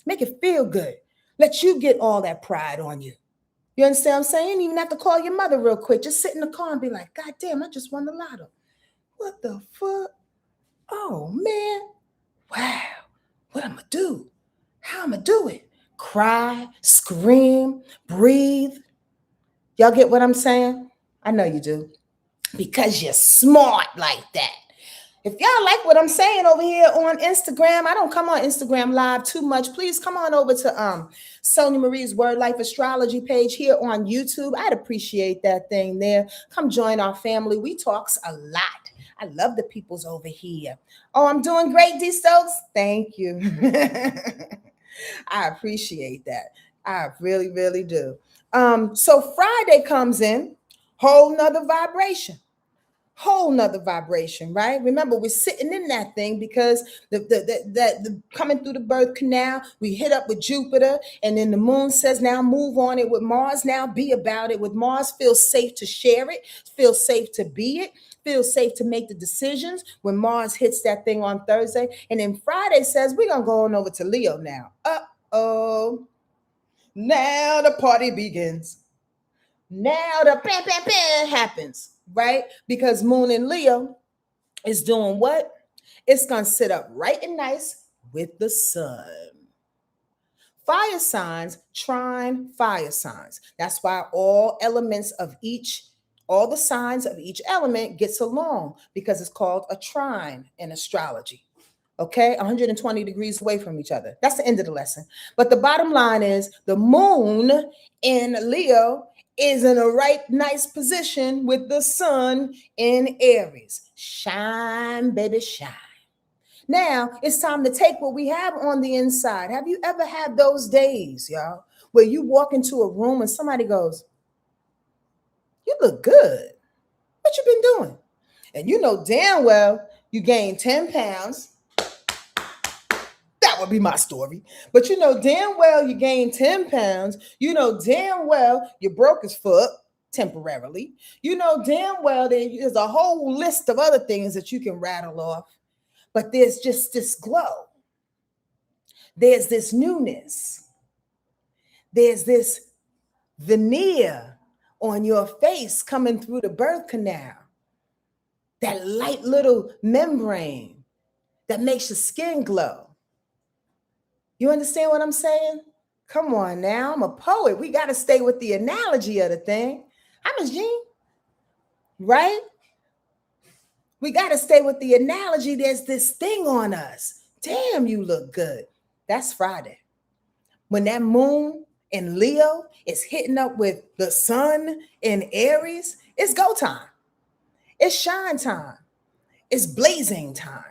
Make it feel good. Let you get all that pride on you. You understand what I'm saying? You don't even have to call your mother real quick. Just sit in the car and be like, God damn, I just won the lotto. What the fuck? Oh man. Wow. What I'm gonna do? How I'm gonna do it? Cry, scream, breathe. Y'all get what I'm saying? I know you do. Because you're smart like that. If y'all like what I'm saying over here on Instagram, I don't come on Instagram live too much. Please come on over to Sonja Marie's Wordlife Astrology page here on YouTube. I'd appreciate that thing there. Come join our family. We talks a lot. I love the peoples over here. Oh, I'm doing great, D Stokes. Thank you. I appreciate that. I really, really do. So Friday comes in, whole nother vibration. Right? Remember, we're sitting in that thing because the coming through the birth canal, we hit up with Jupiter, and then the moon says, now move on it with Mars, now be about it with Mars. Feel safe to share it, feel safe to be it, feel safe to make the decisions when Mars hits that thing on Thursday. And then Friday says, we're gonna go on over to Leo now. Uh-oh. Now the party begins. Now the bam happens, right? Because Moon in Leo is doing what? It's going to sit up right and nice with the sun. Fire signs trine fire signs. That's why all the signs of each element gets along, because it's called a trine in astrology. Okay, 120 degrees away from each other. That's the end of the lesson. But the bottom line is the moon in Leo is in a right nice position with the sun in Aries. Shine, baby, shine. Now it's time to take what we have on the inside. Have you ever had those days, y'all, where you walk into a room and somebody goes, you look good. What you been doing? And you know damn well you gained 10 pounds. That would be my story. But you know damn well you gained 10 pounds. You know damn well you broke his foot temporarily. You know damn well there's a whole list of other things that you can rattle off. But there's just this glow. There's this newness. There's this veneer on your face coming through the birth canal. That light little membrane that makes your skin glow. You understand what I'm saying? Come on now, I'm a poet. We got to stay with the analogy of the thing. I'm a Jean, right? We got to stay with the analogy. There's this thing on us. Damn, you look good. That's Friday. When that moon in Leo is hitting up with the sun in Aries, it's go time. It's shine time. It's blazing time.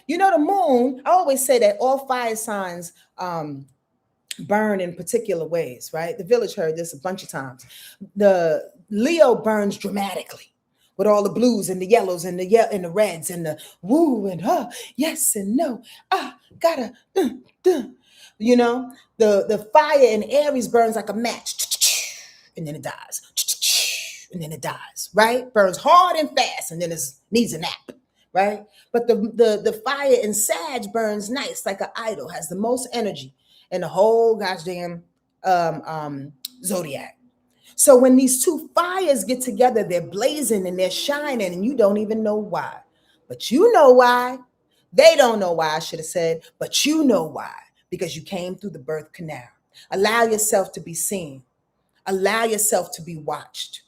You know, the moon, I always say that all fire signs burn in particular ways, right? The village heard this a bunch of times. The Leo burns dramatically with all the blues and the yellows and the reds and the woo and yes and no. Gotta, you know, the fire in Aries burns like a match, and then it dies, and then it dies, right? Burns hard and fast, and then it needs a nap, right? But the fire in Sag burns nice, like an idol, has the most energy in the whole gosh damn zodiac. So when these two fires get together, they're blazing and they're shining, and you don't even know why. But you know why. They don't know why, I should have said, but you know why, because you came through the birth canal. Allow yourself to be seen. Allow yourself to be watched.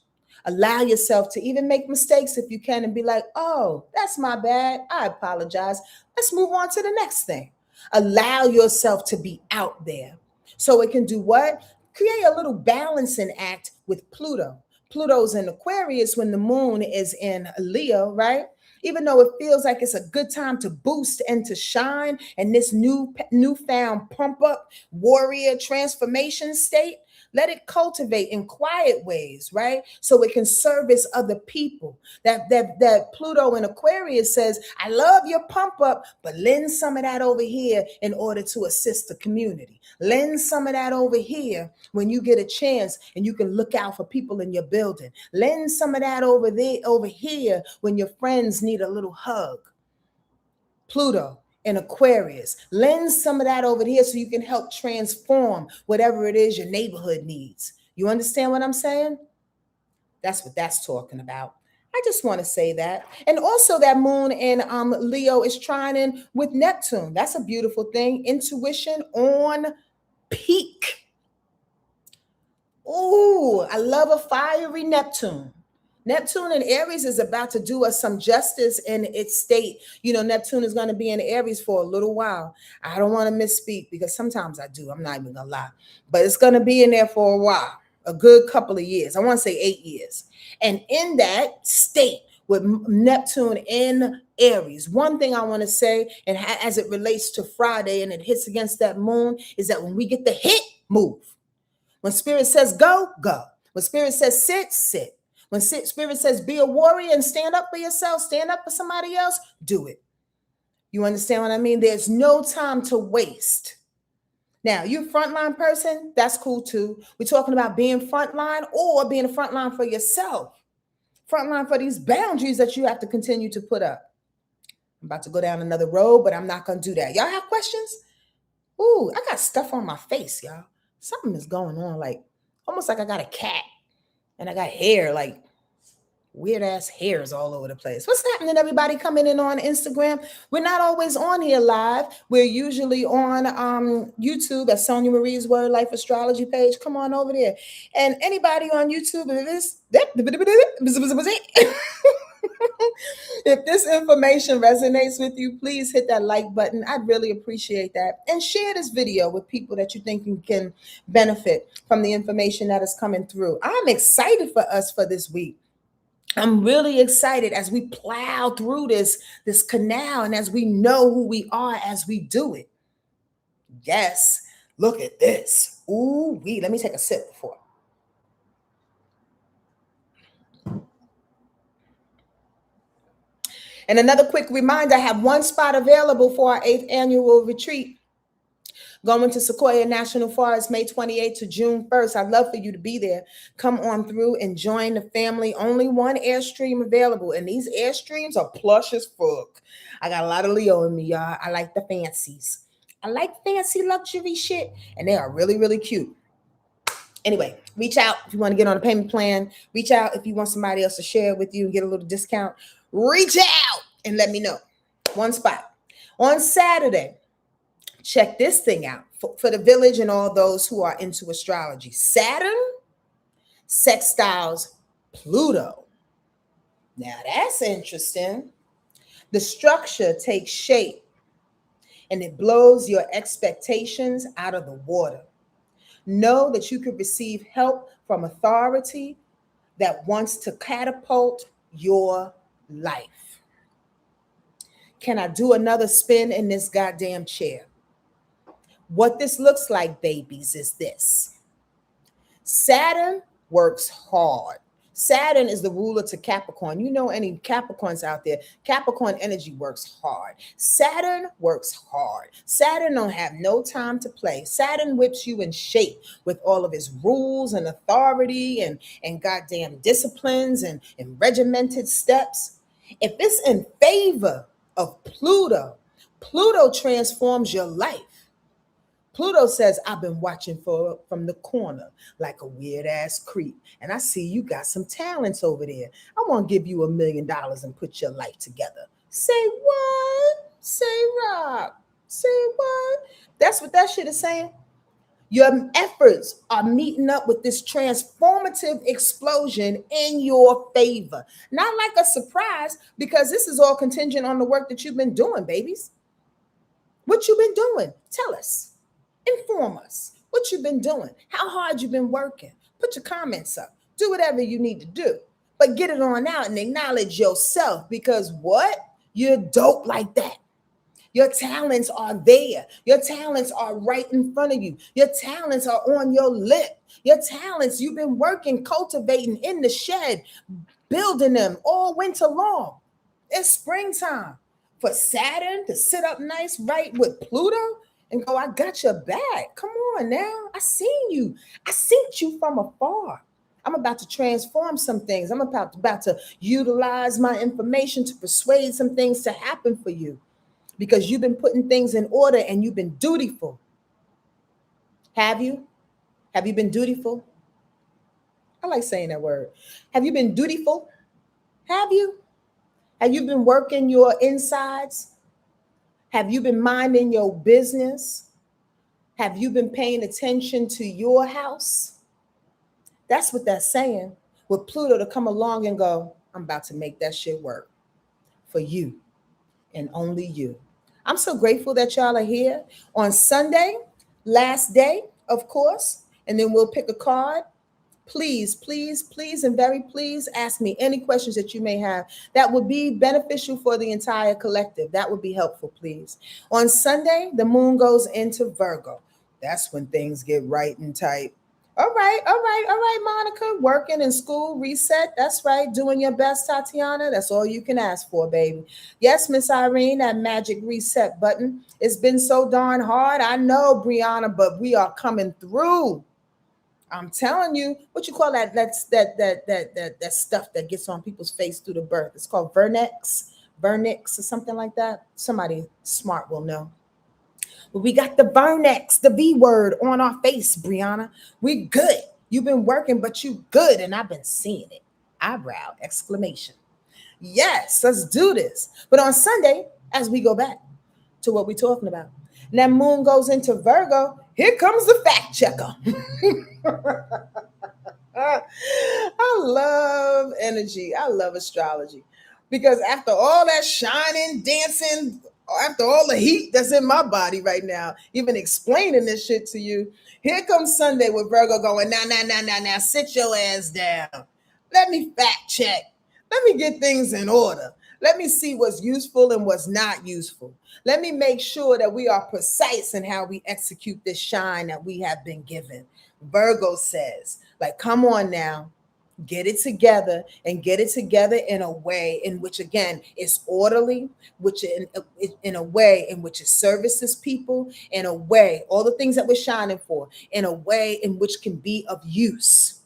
Allow yourself to even make mistakes if you can and be like, oh, that's my bad. I apologize. Let's move on to the next thing. Allow yourself to be out there. So it can do what? Create a little balancing act with Pluto. Pluto's in Aquarius when the moon is in Leo, right? Even though it feels like it's a good time to boost and to shine in this newfound pump up warrior transformation state, let it cultivate in quiet ways, right? So it can service other people. That Pluto in Aquarius says, I love your pump up, but lend some of that over here in order to assist the community. Lend some of that over here when you get a chance and you can look out for people in your building. Lend some of that over here when your friends need a little hug. Pluto in Aquarius. Lend some of that over here so you can help transform whatever it is your neighborhood needs. You understand what I'm saying? That's what that's talking about. I just want to say that. And also that moon in Leo is trining with Neptune. That's a beautiful thing. Intuition on peak. Ooh, I love a fiery Neptune. Neptune in Aries is about to do us some justice in its state. You know, Neptune is going to be in Aries for a little while. I don't want to misspeak because sometimes I do. I'm not even going to lie. But it's going to be in there for a while, a good couple of years. I want to say 8 years. And in that state with Neptune in Aries, one thing I want to say, and as it relates to Friday and it hits against that moon, is that when we get the hit, move. When Spirit says go, go. When Spirit says sit, sit. When Spirit says be a warrior and stand up for yourself, stand up for somebody else, do it. You understand what I mean? There's no time to waste. Now, you frontline person, that's cool too. We're talking about being frontline or being a frontline for yourself. Frontline for these boundaries that you have to continue to put up. I'm about to go down another road, but I'm not going to do that. Y'all have questions? Ooh, I got stuff on my face, y'all. Something is going on, like almost like I got a cat and I got hair, like weird ass hairs all over the place. What's happening, everybody coming in on Instagram? We're not always on here live. We're usually on YouTube at Sonja Marie's Wordlife Astrology page. Come on over there. And anybody on YouTube, if this information resonates with you, please hit that like button. I'd really appreciate that. And share this video with people that you think can benefit from the information that is coming through. I'm excited for us for this week. I'm really excited as we plow through this canal and as we know who we are as we do it. Yes, look at this. Ooh, let me take a sip before. And another quick reminder, I have one spot available for our 8th annual retreat going to SEQUOIA National Forest May 28th to June 1st. I'd love for you to be there. Come on through and join the family. Only one Airstream available, and these Airstreams are plush as fuck. I got a lot of Leo in me, y'all. I like the fancies. I like fancy luxury shit, and they are really, really cute. Anyway, reach out if you want to get on a payment plan. Reach out if you want somebody else to share with you and get a little discount. Reach out and let me know. One spot. On Saturday, check this thing out for the village and all those who are into astrology. Saturn sextiles Pluto. Now that's interesting. The structure takes shape and it blows your expectations out of the water. Know that you could receive help from authority that wants to catapult your life. Can I do another spin in this goddamn chair? What this looks like, babies, is this. Saturn works hard. Saturn is the ruler to Capricorn. You know any Capricorns out there, Capricorn energy works hard. Saturn works hard. Saturn don't have no time to play. Saturn whips you in shape with all of his rules and authority and goddamn disciplines and regimented steps. If it's in favor of Pluto, Pluto transforms your life. Pluto says, I've been watching from the corner like a weird ass creep. And I see you got some talents over there. I want to give you $1 million and put your life together. Say what? Say rock. Say what? That's what that shit is saying. Your efforts are meeting up with this transformative explosion in your favor. Not like a surprise, because this is all contingent on the work that you've been doing, babies. What you been doing? Tell us. Inform us what you've been doing, how hard you've been working. Put your comments up. Do whatever you need to do. But get it on out and acknowledge yourself, because what? You're dope like that. Your talents are there. Your talents are right in front of you. Your talents are on your lip. Your talents, you've been working, cultivating in the shed, building them all winter long. It's springtime for Saturn to sit up nice right with Pluto and go, I got your back. Come on now. I seen you. I seen you from afar. I'm about to transform some things. I'm about to utilize my information to persuade some things to happen for you, because you've been putting things in order and you've been dutiful. Have you? Have you been dutiful? I like saying that word. Have you been dutiful? Have you? Have you been working your insides? Have you been minding your business? Have you been paying attention to your house? That's what that's saying. With Pluto to come along and go, I'm about to make that shit work for you and only you. I'm so grateful that y'all are here on Sunday, last day, of course, and then we'll pick a card. Please, please, please, and very please ask me any questions that you may have that would be beneficial for the entire collective. That would be helpful, please. On Sunday, the moon goes into Virgo. That's when things get right and tight. All right, all right, all right, Monica. Working in school, reset. That's right. Doing your best, Tatiana. That's all you can ask for, baby. Yes, Miss Irene, that magic reset button. It's been so darn hard. I know, Brianna, but we are coming through. I'm telling you, what you call that? That's that stuff that gets on people's face through the birth. It's called Vernix, or something like that. Somebody smart will know. But we got the Vernex, the V word on our face, Brianna. We good. You've been working, but you good, and I've been seeing it. Eyebrow, exclamation. Yes, let's do this. But on Sunday, as we go back to what we're talking about, and that moon goes into Virgo, here comes the fact checker. I love energy. I love astrology. Because after all that shining, dancing, after all the heat that's in my body right now, even explaining this shit to you, here comes Sunday with Virgo going, now, sit your ass down. Let me fact check. Let me get things in order. Let me see what's useful and what's not useful. Let me make sure that we are precise in how we execute this shine that we have been given. Virgo says, like, come on now, get it together, and get it together in a way in which, again, is orderly, which in a way in which it services people, in a way, all the things that we're shining for, in a way in which can be of use.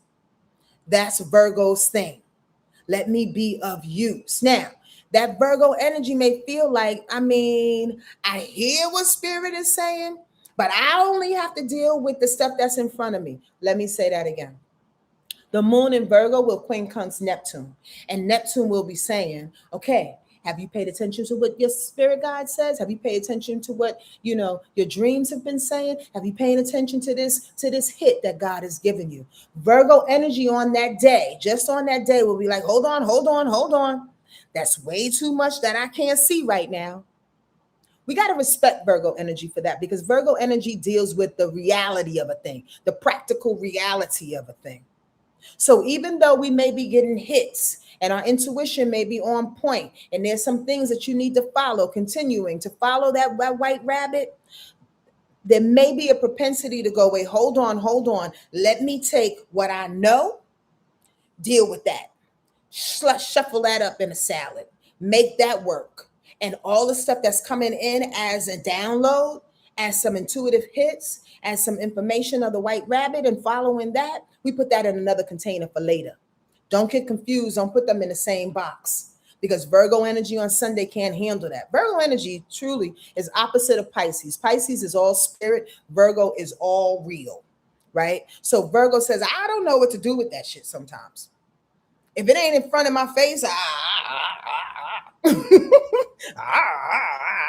That's Virgo's thing. Let me be of use. Now, that Virgo energy may feel like, I hear what spirit is saying, but I only have to deal with the stuff that's in front of me. Let me say that again. The moon in Virgo will quincunx Neptune, and Neptune will be saying, okay, have you paid attention to what your spirit guide says? Have you paid attention to what, your dreams have been saying? Have you paid attention to this hit that God has given you? Virgo energy on that day, just on that day, will be like, hold on. That's way too much that I can't see right now. We got to respect Virgo energy for that, because Virgo energy deals with the reality of a thing, the practical reality of a thing. So even though we may be getting hits and our intuition may be on point, and there's some things that you need to follow, continuing to follow that white rabbit, there may be a propensity to go, wait, hold on. Let me take what I know, deal with that. Shuffle that up in a salad, make that work. And all the stuff that's coming in as a download, as some intuitive hits, as some information of the white rabbit, and following that, we put that in another container for later. Don't get confused. Don't put them in the same box, because Virgo energy on Sunday can't handle that. Virgo energy truly is opposite of Pisces. Pisces is all spirit. Virgo is all real, right? So Virgo says, I don't know what to do with that shit sometimes. If it ain't in front of my face, I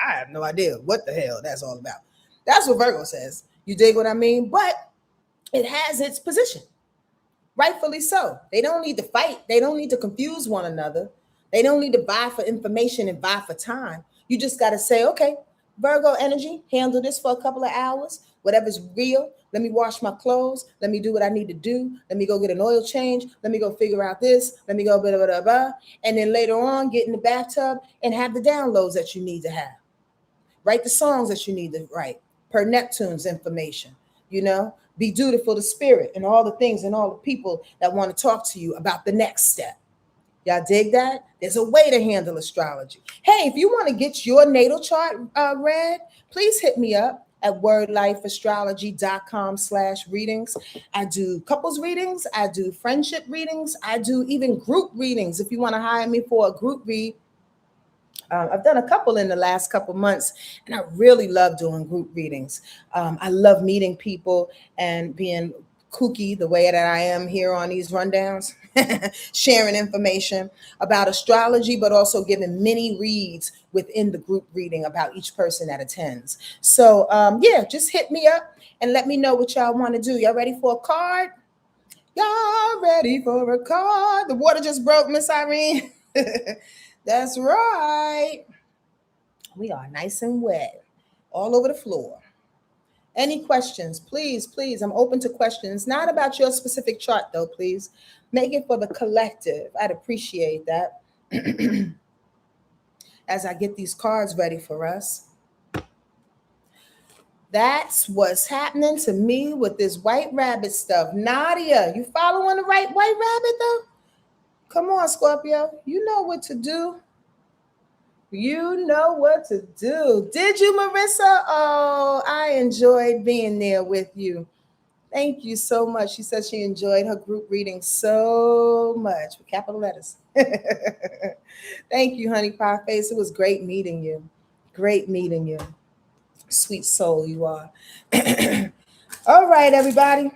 have no idea what the hell that's all about. That's what Virgo says. You dig what I mean? But it has its position. Rightfully so. They don't need to fight. They don't need to confuse one another. They don't need to vie for information and vie for time. You just got to say, okay, Virgo energy, handle this for a couple of hours. Whatever's real, let me wash my clothes. Let me do what I need to do. Let me go get an oil change. Let me go figure out this. Let me go blah, blah, blah, blah. And then later on, get in the bathtub and have the downloads that you need to have. Write the songs that you need to write per Neptune's information. Be dutiful to spirit and all the things and all the people that want to talk to you about the next step. Y'all dig that? There's a way to handle astrology. Hey, if you want to get your natal chart read, please hit me up at wordlifeastrology.com/readings. I do couples readings. I do friendship readings. I do even group readings. If you want to hire me for a group read, I've done a couple in the last couple months, and I really love doing group readings. I love meeting people and being kooky the way that I am here on these rundowns, sharing information about astrology, but also giving mini reads within the group reading about each person that attends. So yeah, just hit me up and let me know what y'all want to do. Y'all ready for a card? Y'all ready for a card? The water just broke, Miss Irene. That's right. We are nice and wet all over the floor. Any questions? Please, please. I'm open to questions. Not about your specific chart, though, please. Make it for the collective. I'd appreciate that. As I get these cards ready for us. That's what's happening to me with this white rabbit stuff. Nadia, you following the right white rabbit, though? Come on, Scorpio. You know what to do. You know what to do. Did you, Marissa? Oh, I enjoyed being there with you. Thank you so much. She said she enjoyed her group reading so much with capital letters. Thank you, honey pie face. It was great meeting you. Great meeting you. Sweet soul you are. All right, everybody.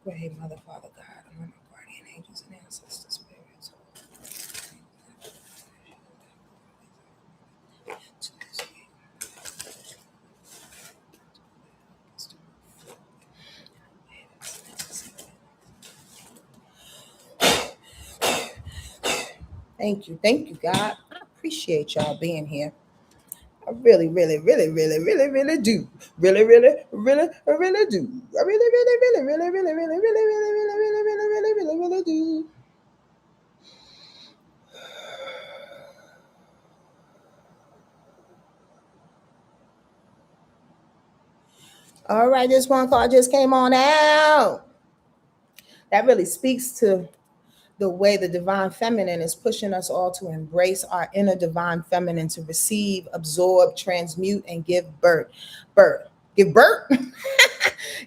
Great Mother, Father, God, and my guardian angels and ancestors, spirits. Thank you, God. I appreciate y'all being here. I really, really, really, really, really, really do. Really, really, really, really do. I really, really, really, really, really, really, really, really, really, really, really, really, really do. All right, this one card just came on out. That really speaks to the way the divine feminine is pushing us all to embrace our inner divine feminine, to receive, absorb, transmute, and give birth. Give birth?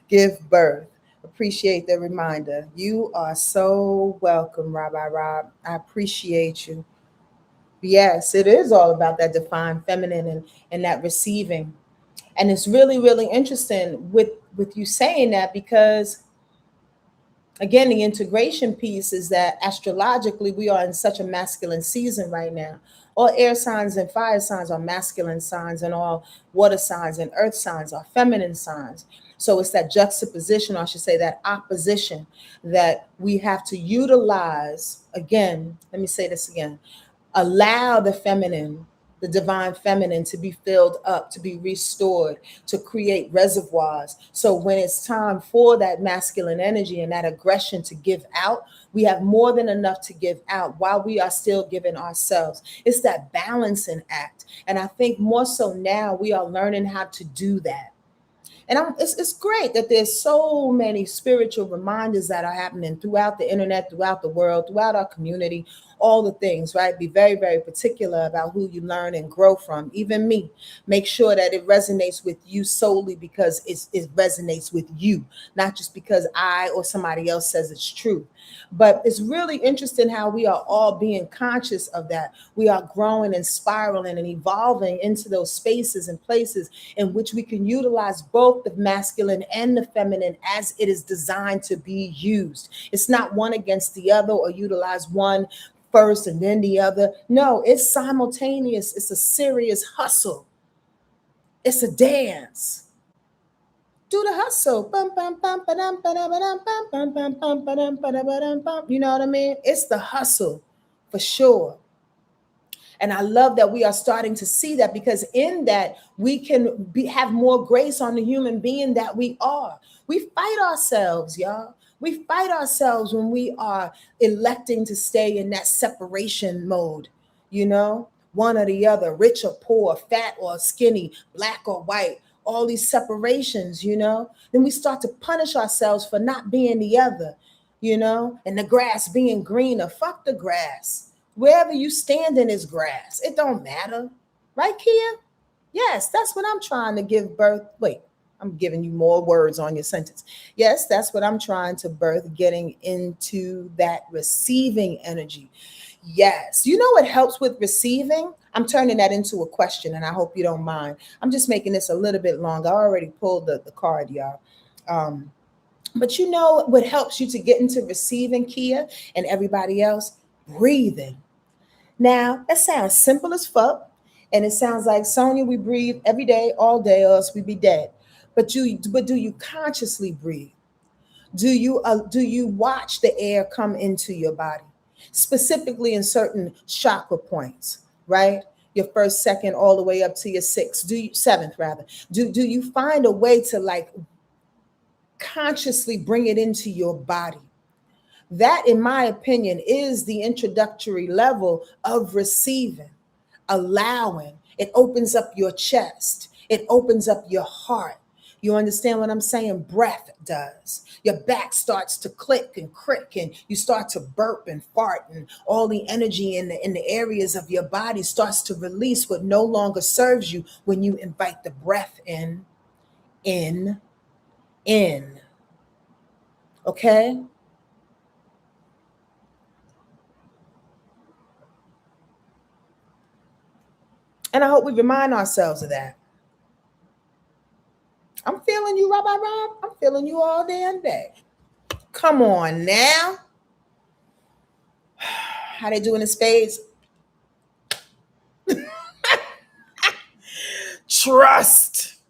Give birth. Appreciate the reminder. You are so welcome, Rabbi Rob. I appreciate you. Yes, it is all about that divine feminine and that receiving. And it's really, really interesting with you saying that, because again, the integration piece is that astrologically, we are in such a masculine season right now. All air signs and fire signs are masculine signs, and all water signs and earth signs are feminine signs. So it's that juxtaposition, or I should say that opposition, that we have to utilize. Again, let me say this again. Allow the feminine, the divine feminine, to be filled up, to be restored, to create reservoirs. So when it's time for that masculine energy and that aggression to give out, we have more than enough to give out while we are still giving ourselves. It's that balancing act. And I think more so now we are learning how to do that. And it's great that there's so many spiritual reminders that are happening throughout the internet, throughout the world, throughout our community, all the things, right? Be very, very particular about who you learn and grow from. Even me, make sure that it resonates with you solely because it resonates with you, not just because I or somebody else says it's true. But it's really interesting how we are all being conscious of that. We are growing and spiraling and evolving into those spaces and places in which we can utilize both the masculine and the feminine as it is designed to be used. It's not one against the other or utilize one first and then the other. No, it's simultaneous. It's a serious hustle. It's a dance. Do the hustle. You know what I mean? It's the hustle for sure. And I love that we are starting to see that, because in that we can have more grace on the human being that we are. We fight ourselves, y'all. We fight ourselves when we are electing to stay in that separation mode, one or the other, rich or poor, fat or skinny, black or white, all these separations, Then we start to punish ourselves for not being the other, and the grass being greener. Fuck the grass. Wherever you standing is grass. It don't matter. Right, Kia? Yes, that's what I'm trying to give birth. Wait, I'm giving you more words on your sentence. Yes, that's what I'm trying to birth, getting into that receiving energy. Yes. You know what helps with receiving? I'm turning that into a question, and I hope you don't mind. I'm just making this a little bit long. I already pulled the card, y'all. But you know what helps you to get into receiving, Kia, and everybody else? Breathing. Now, that sounds simple as fuck. And it sounds like, Sonja, we breathe every day, all day, or else we'd be dead. But do you consciously breathe? Do you watch the air come into your body? Specifically in certain chakra points, right? Your first, second, all the way up to your seventh rather. Do you find a way to like consciously bring it into your body? That, in my opinion, is the introductory level of receiving, allowing. It opens up your chest. It opens up your heart. You understand what I'm saying? Breath does. Your back starts to click and crick, and you start to burp and fart, and all the energy in the areas of your body starts to release what no longer serves you when you invite the breath in. Okay? And I hope we remind ourselves of that. I'm feeling you, Rabbi Rob. I'm feeling you all damn day. Come on now. How they doing in spades? Trust.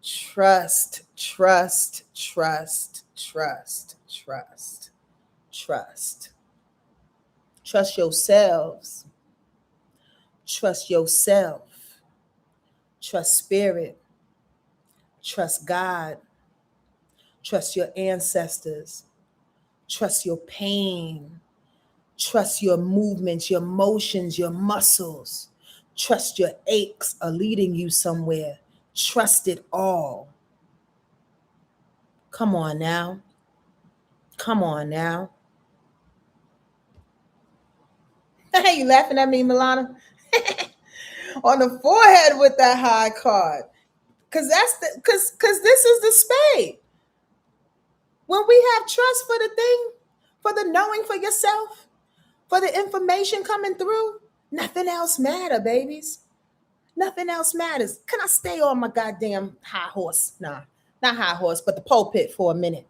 Trust, trust, trust, trust, trust, trust. Trust yourselves. Trust yourself. Trust spirit. Trust God. Trust your ancestors. Trust your pain. Trust your movements, your motions, your muscles. Trust your aches are leading you somewhere. Trust it all. Come on now. Come on now. You laughing at me, Milana? On the forehead with that high card. Cause this is the spade. When we have trust for the thing, for the knowing for yourself, for the information coming through, nothing else matter, babies. Nothing else matters. Can I stay on my goddamn high horse? Nah, not high horse, but the pulpit for a minute.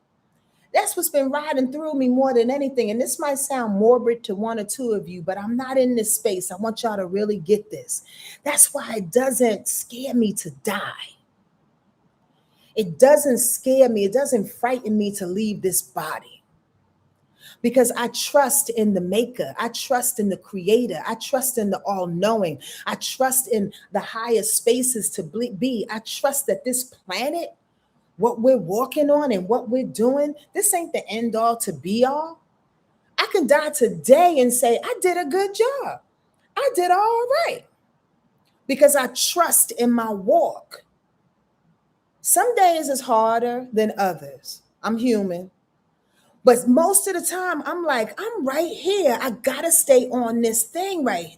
That's what's been riding through me more than anything. And this might sound morbid to one or two of you, but I'm not in this space. I want y'all to really get this. That's why it doesn't scare me to die. It doesn't scare me. It doesn't frighten me to leave this body. Because I trust in the maker. I trust in the creator. I trust in the all-knowing. I trust in the highest spaces to be. I trust that this planet, what we're walking on and what we're doing, this ain't the end all to be all. I can die today and say, I did a good job. I did all right. Because I trust in my walk. Some days is harder than others. I'm human. But most of the time, I'm like, I'm right here. I gotta stay on this thing right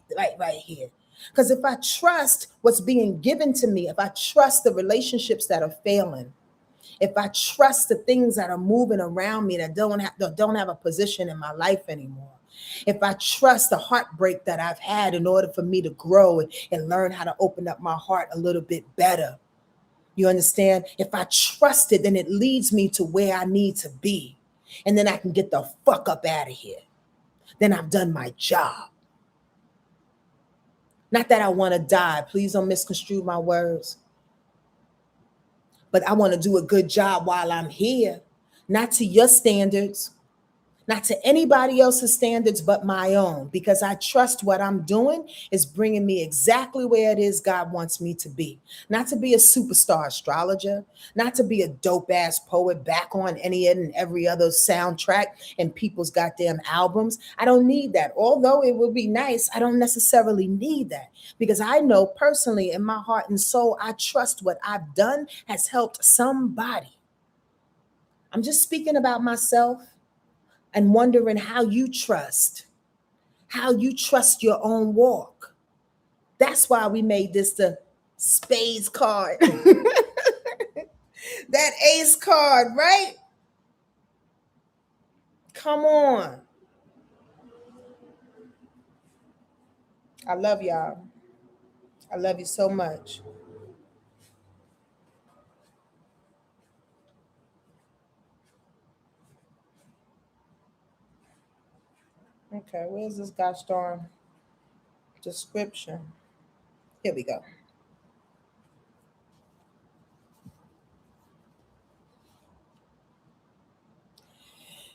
here. Because if I trust what's being given to me, if I trust the relationships that are failing, if I trust the things that are moving around me that don't have a position in my life anymore, if I trust the heartbreak that I've had in order for me to grow and learn how to open up my heart a little bit better, you understand? If I trust it, then it leads me to where I need to be. And then I can get the fuck up out of here. Then I've done my job. Not that I want to die. Please don't misconstrue my words. But I want to do a good job while I'm here. Not to your standards. not to anybody else's standards but my own, because I trust what I'm doing is bringing me exactly where it is God wants me to be. Not to be a superstar astrologer, not to be a dope ass poet back on any and every other soundtrack and people's goddamn albums. I don't need that. Although it would be nice, I don't necessarily need that, because I know personally in my heart and soul, I trust what I've done has helped somebody. I'm just speaking about myself and wondering how you trust your own walk. That's why we made this the spades card. That ace card, right? Come on. I love y'all. I love you so much. Okay, where's this gosh darn description? Here we go.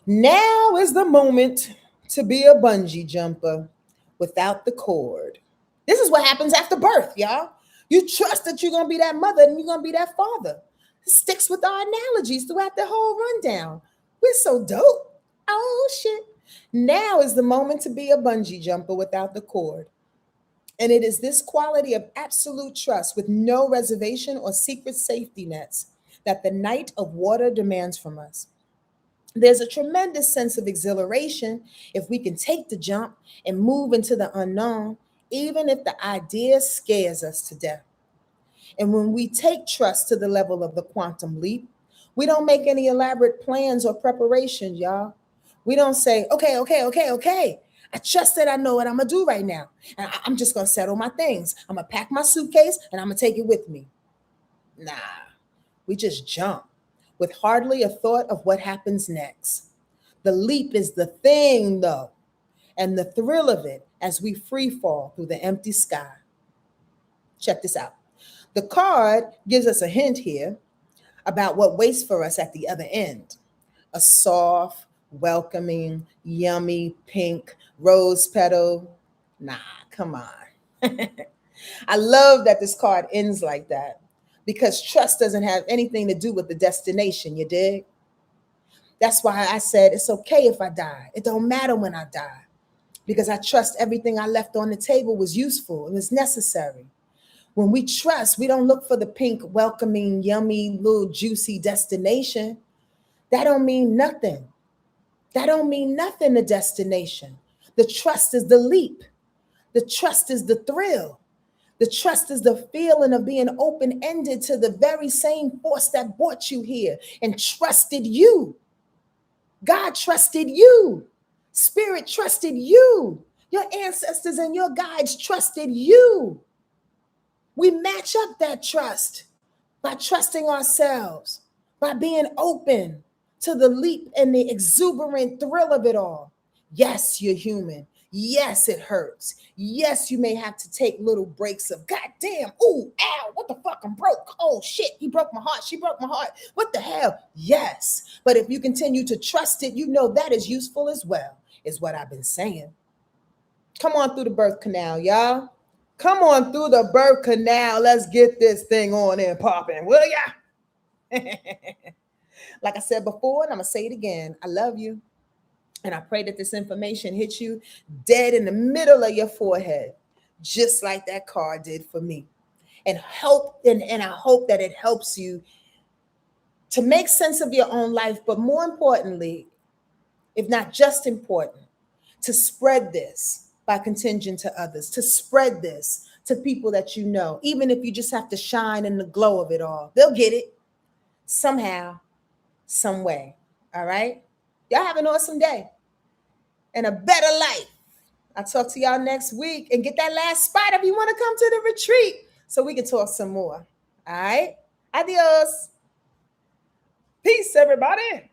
Now is the moment to be a bungee jumper without the cord. This is what happens after birth, y'all. You trust that you're going to be that mother and you're going to be that father. It sticks with our analogies throughout the whole rundown. We're so dope. Oh, shit. Now is the moment to be a bungee jumper without the cord. And it is this quality of absolute trust with no reservation or secret safety nets that the night of water demands from us. There's a tremendous sense of exhilaration if we can take the jump and move into the unknown, even if the idea scares us to death. And when we take trust to the level of the quantum leap, we don't make any elaborate plans or preparations, y'all. We don't say, okay. I trust that I know what I'm going to do right now. And I'm just going to settle my things. I'm going to pack my suitcase and I'm going to take it with me. Nah, we just jump with hardly a thought of what happens next. The leap is the thing, though, and the thrill of it as we free fall through the empty sky. Check this out. The card gives us a hint here about what waits for us at the other end. A soft, welcoming, yummy pink rose petal. Nah, come on. I love that this card ends like that, because trust doesn't have anything to do with the destination, you dig? That's why I said it's okay if I die. It don't matter when I die, because I trust everything I left on the table was useful and was necessary. When we trust, we don't look for the pink, welcoming, yummy, little juicy destination. That don't mean nothing. That don't mean nothing, the destination. The trust is the leap. The trust is the thrill. The trust is the feeling of being open-ended to the very same force that brought you here and trusted you. God trusted you. Spirit trusted you. Your ancestors and your guides trusted you. We match up that trust by trusting ourselves, by being open to the leap and the exuberant thrill of it all. Yes, you're human. Yes, it hurts. Yes, you may have to take little breaks of goddamn, ooh, ow, what the fuck, I'm broke. Oh shit, he broke my heart. She broke my heart. What the hell? Yes. But if you continue to trust it, you know that is useful as well, is what I've been saying. Come on through the birth canal, y'all. Come on through the birth canal. Let's get this thing on and popping, will ya? Like I said before, and I'm going to say it again, I love you. And I pray that this information hits you dead in the middle of your forehead, just like that card did for me. And I hope that it helps you to make sense of your own life, but more importantly, if not just important, to spread this by contingent to others, to spread this to people that you know, even if you just have to shine in the glow of it all. They'll get it somehow, some way. All right? Y'all have an awesome day and a better life. I'll talk to y'all next week, and get that last spot if you want to come to the retreat so we can talk some more. All right? Adios. Peace, everybody.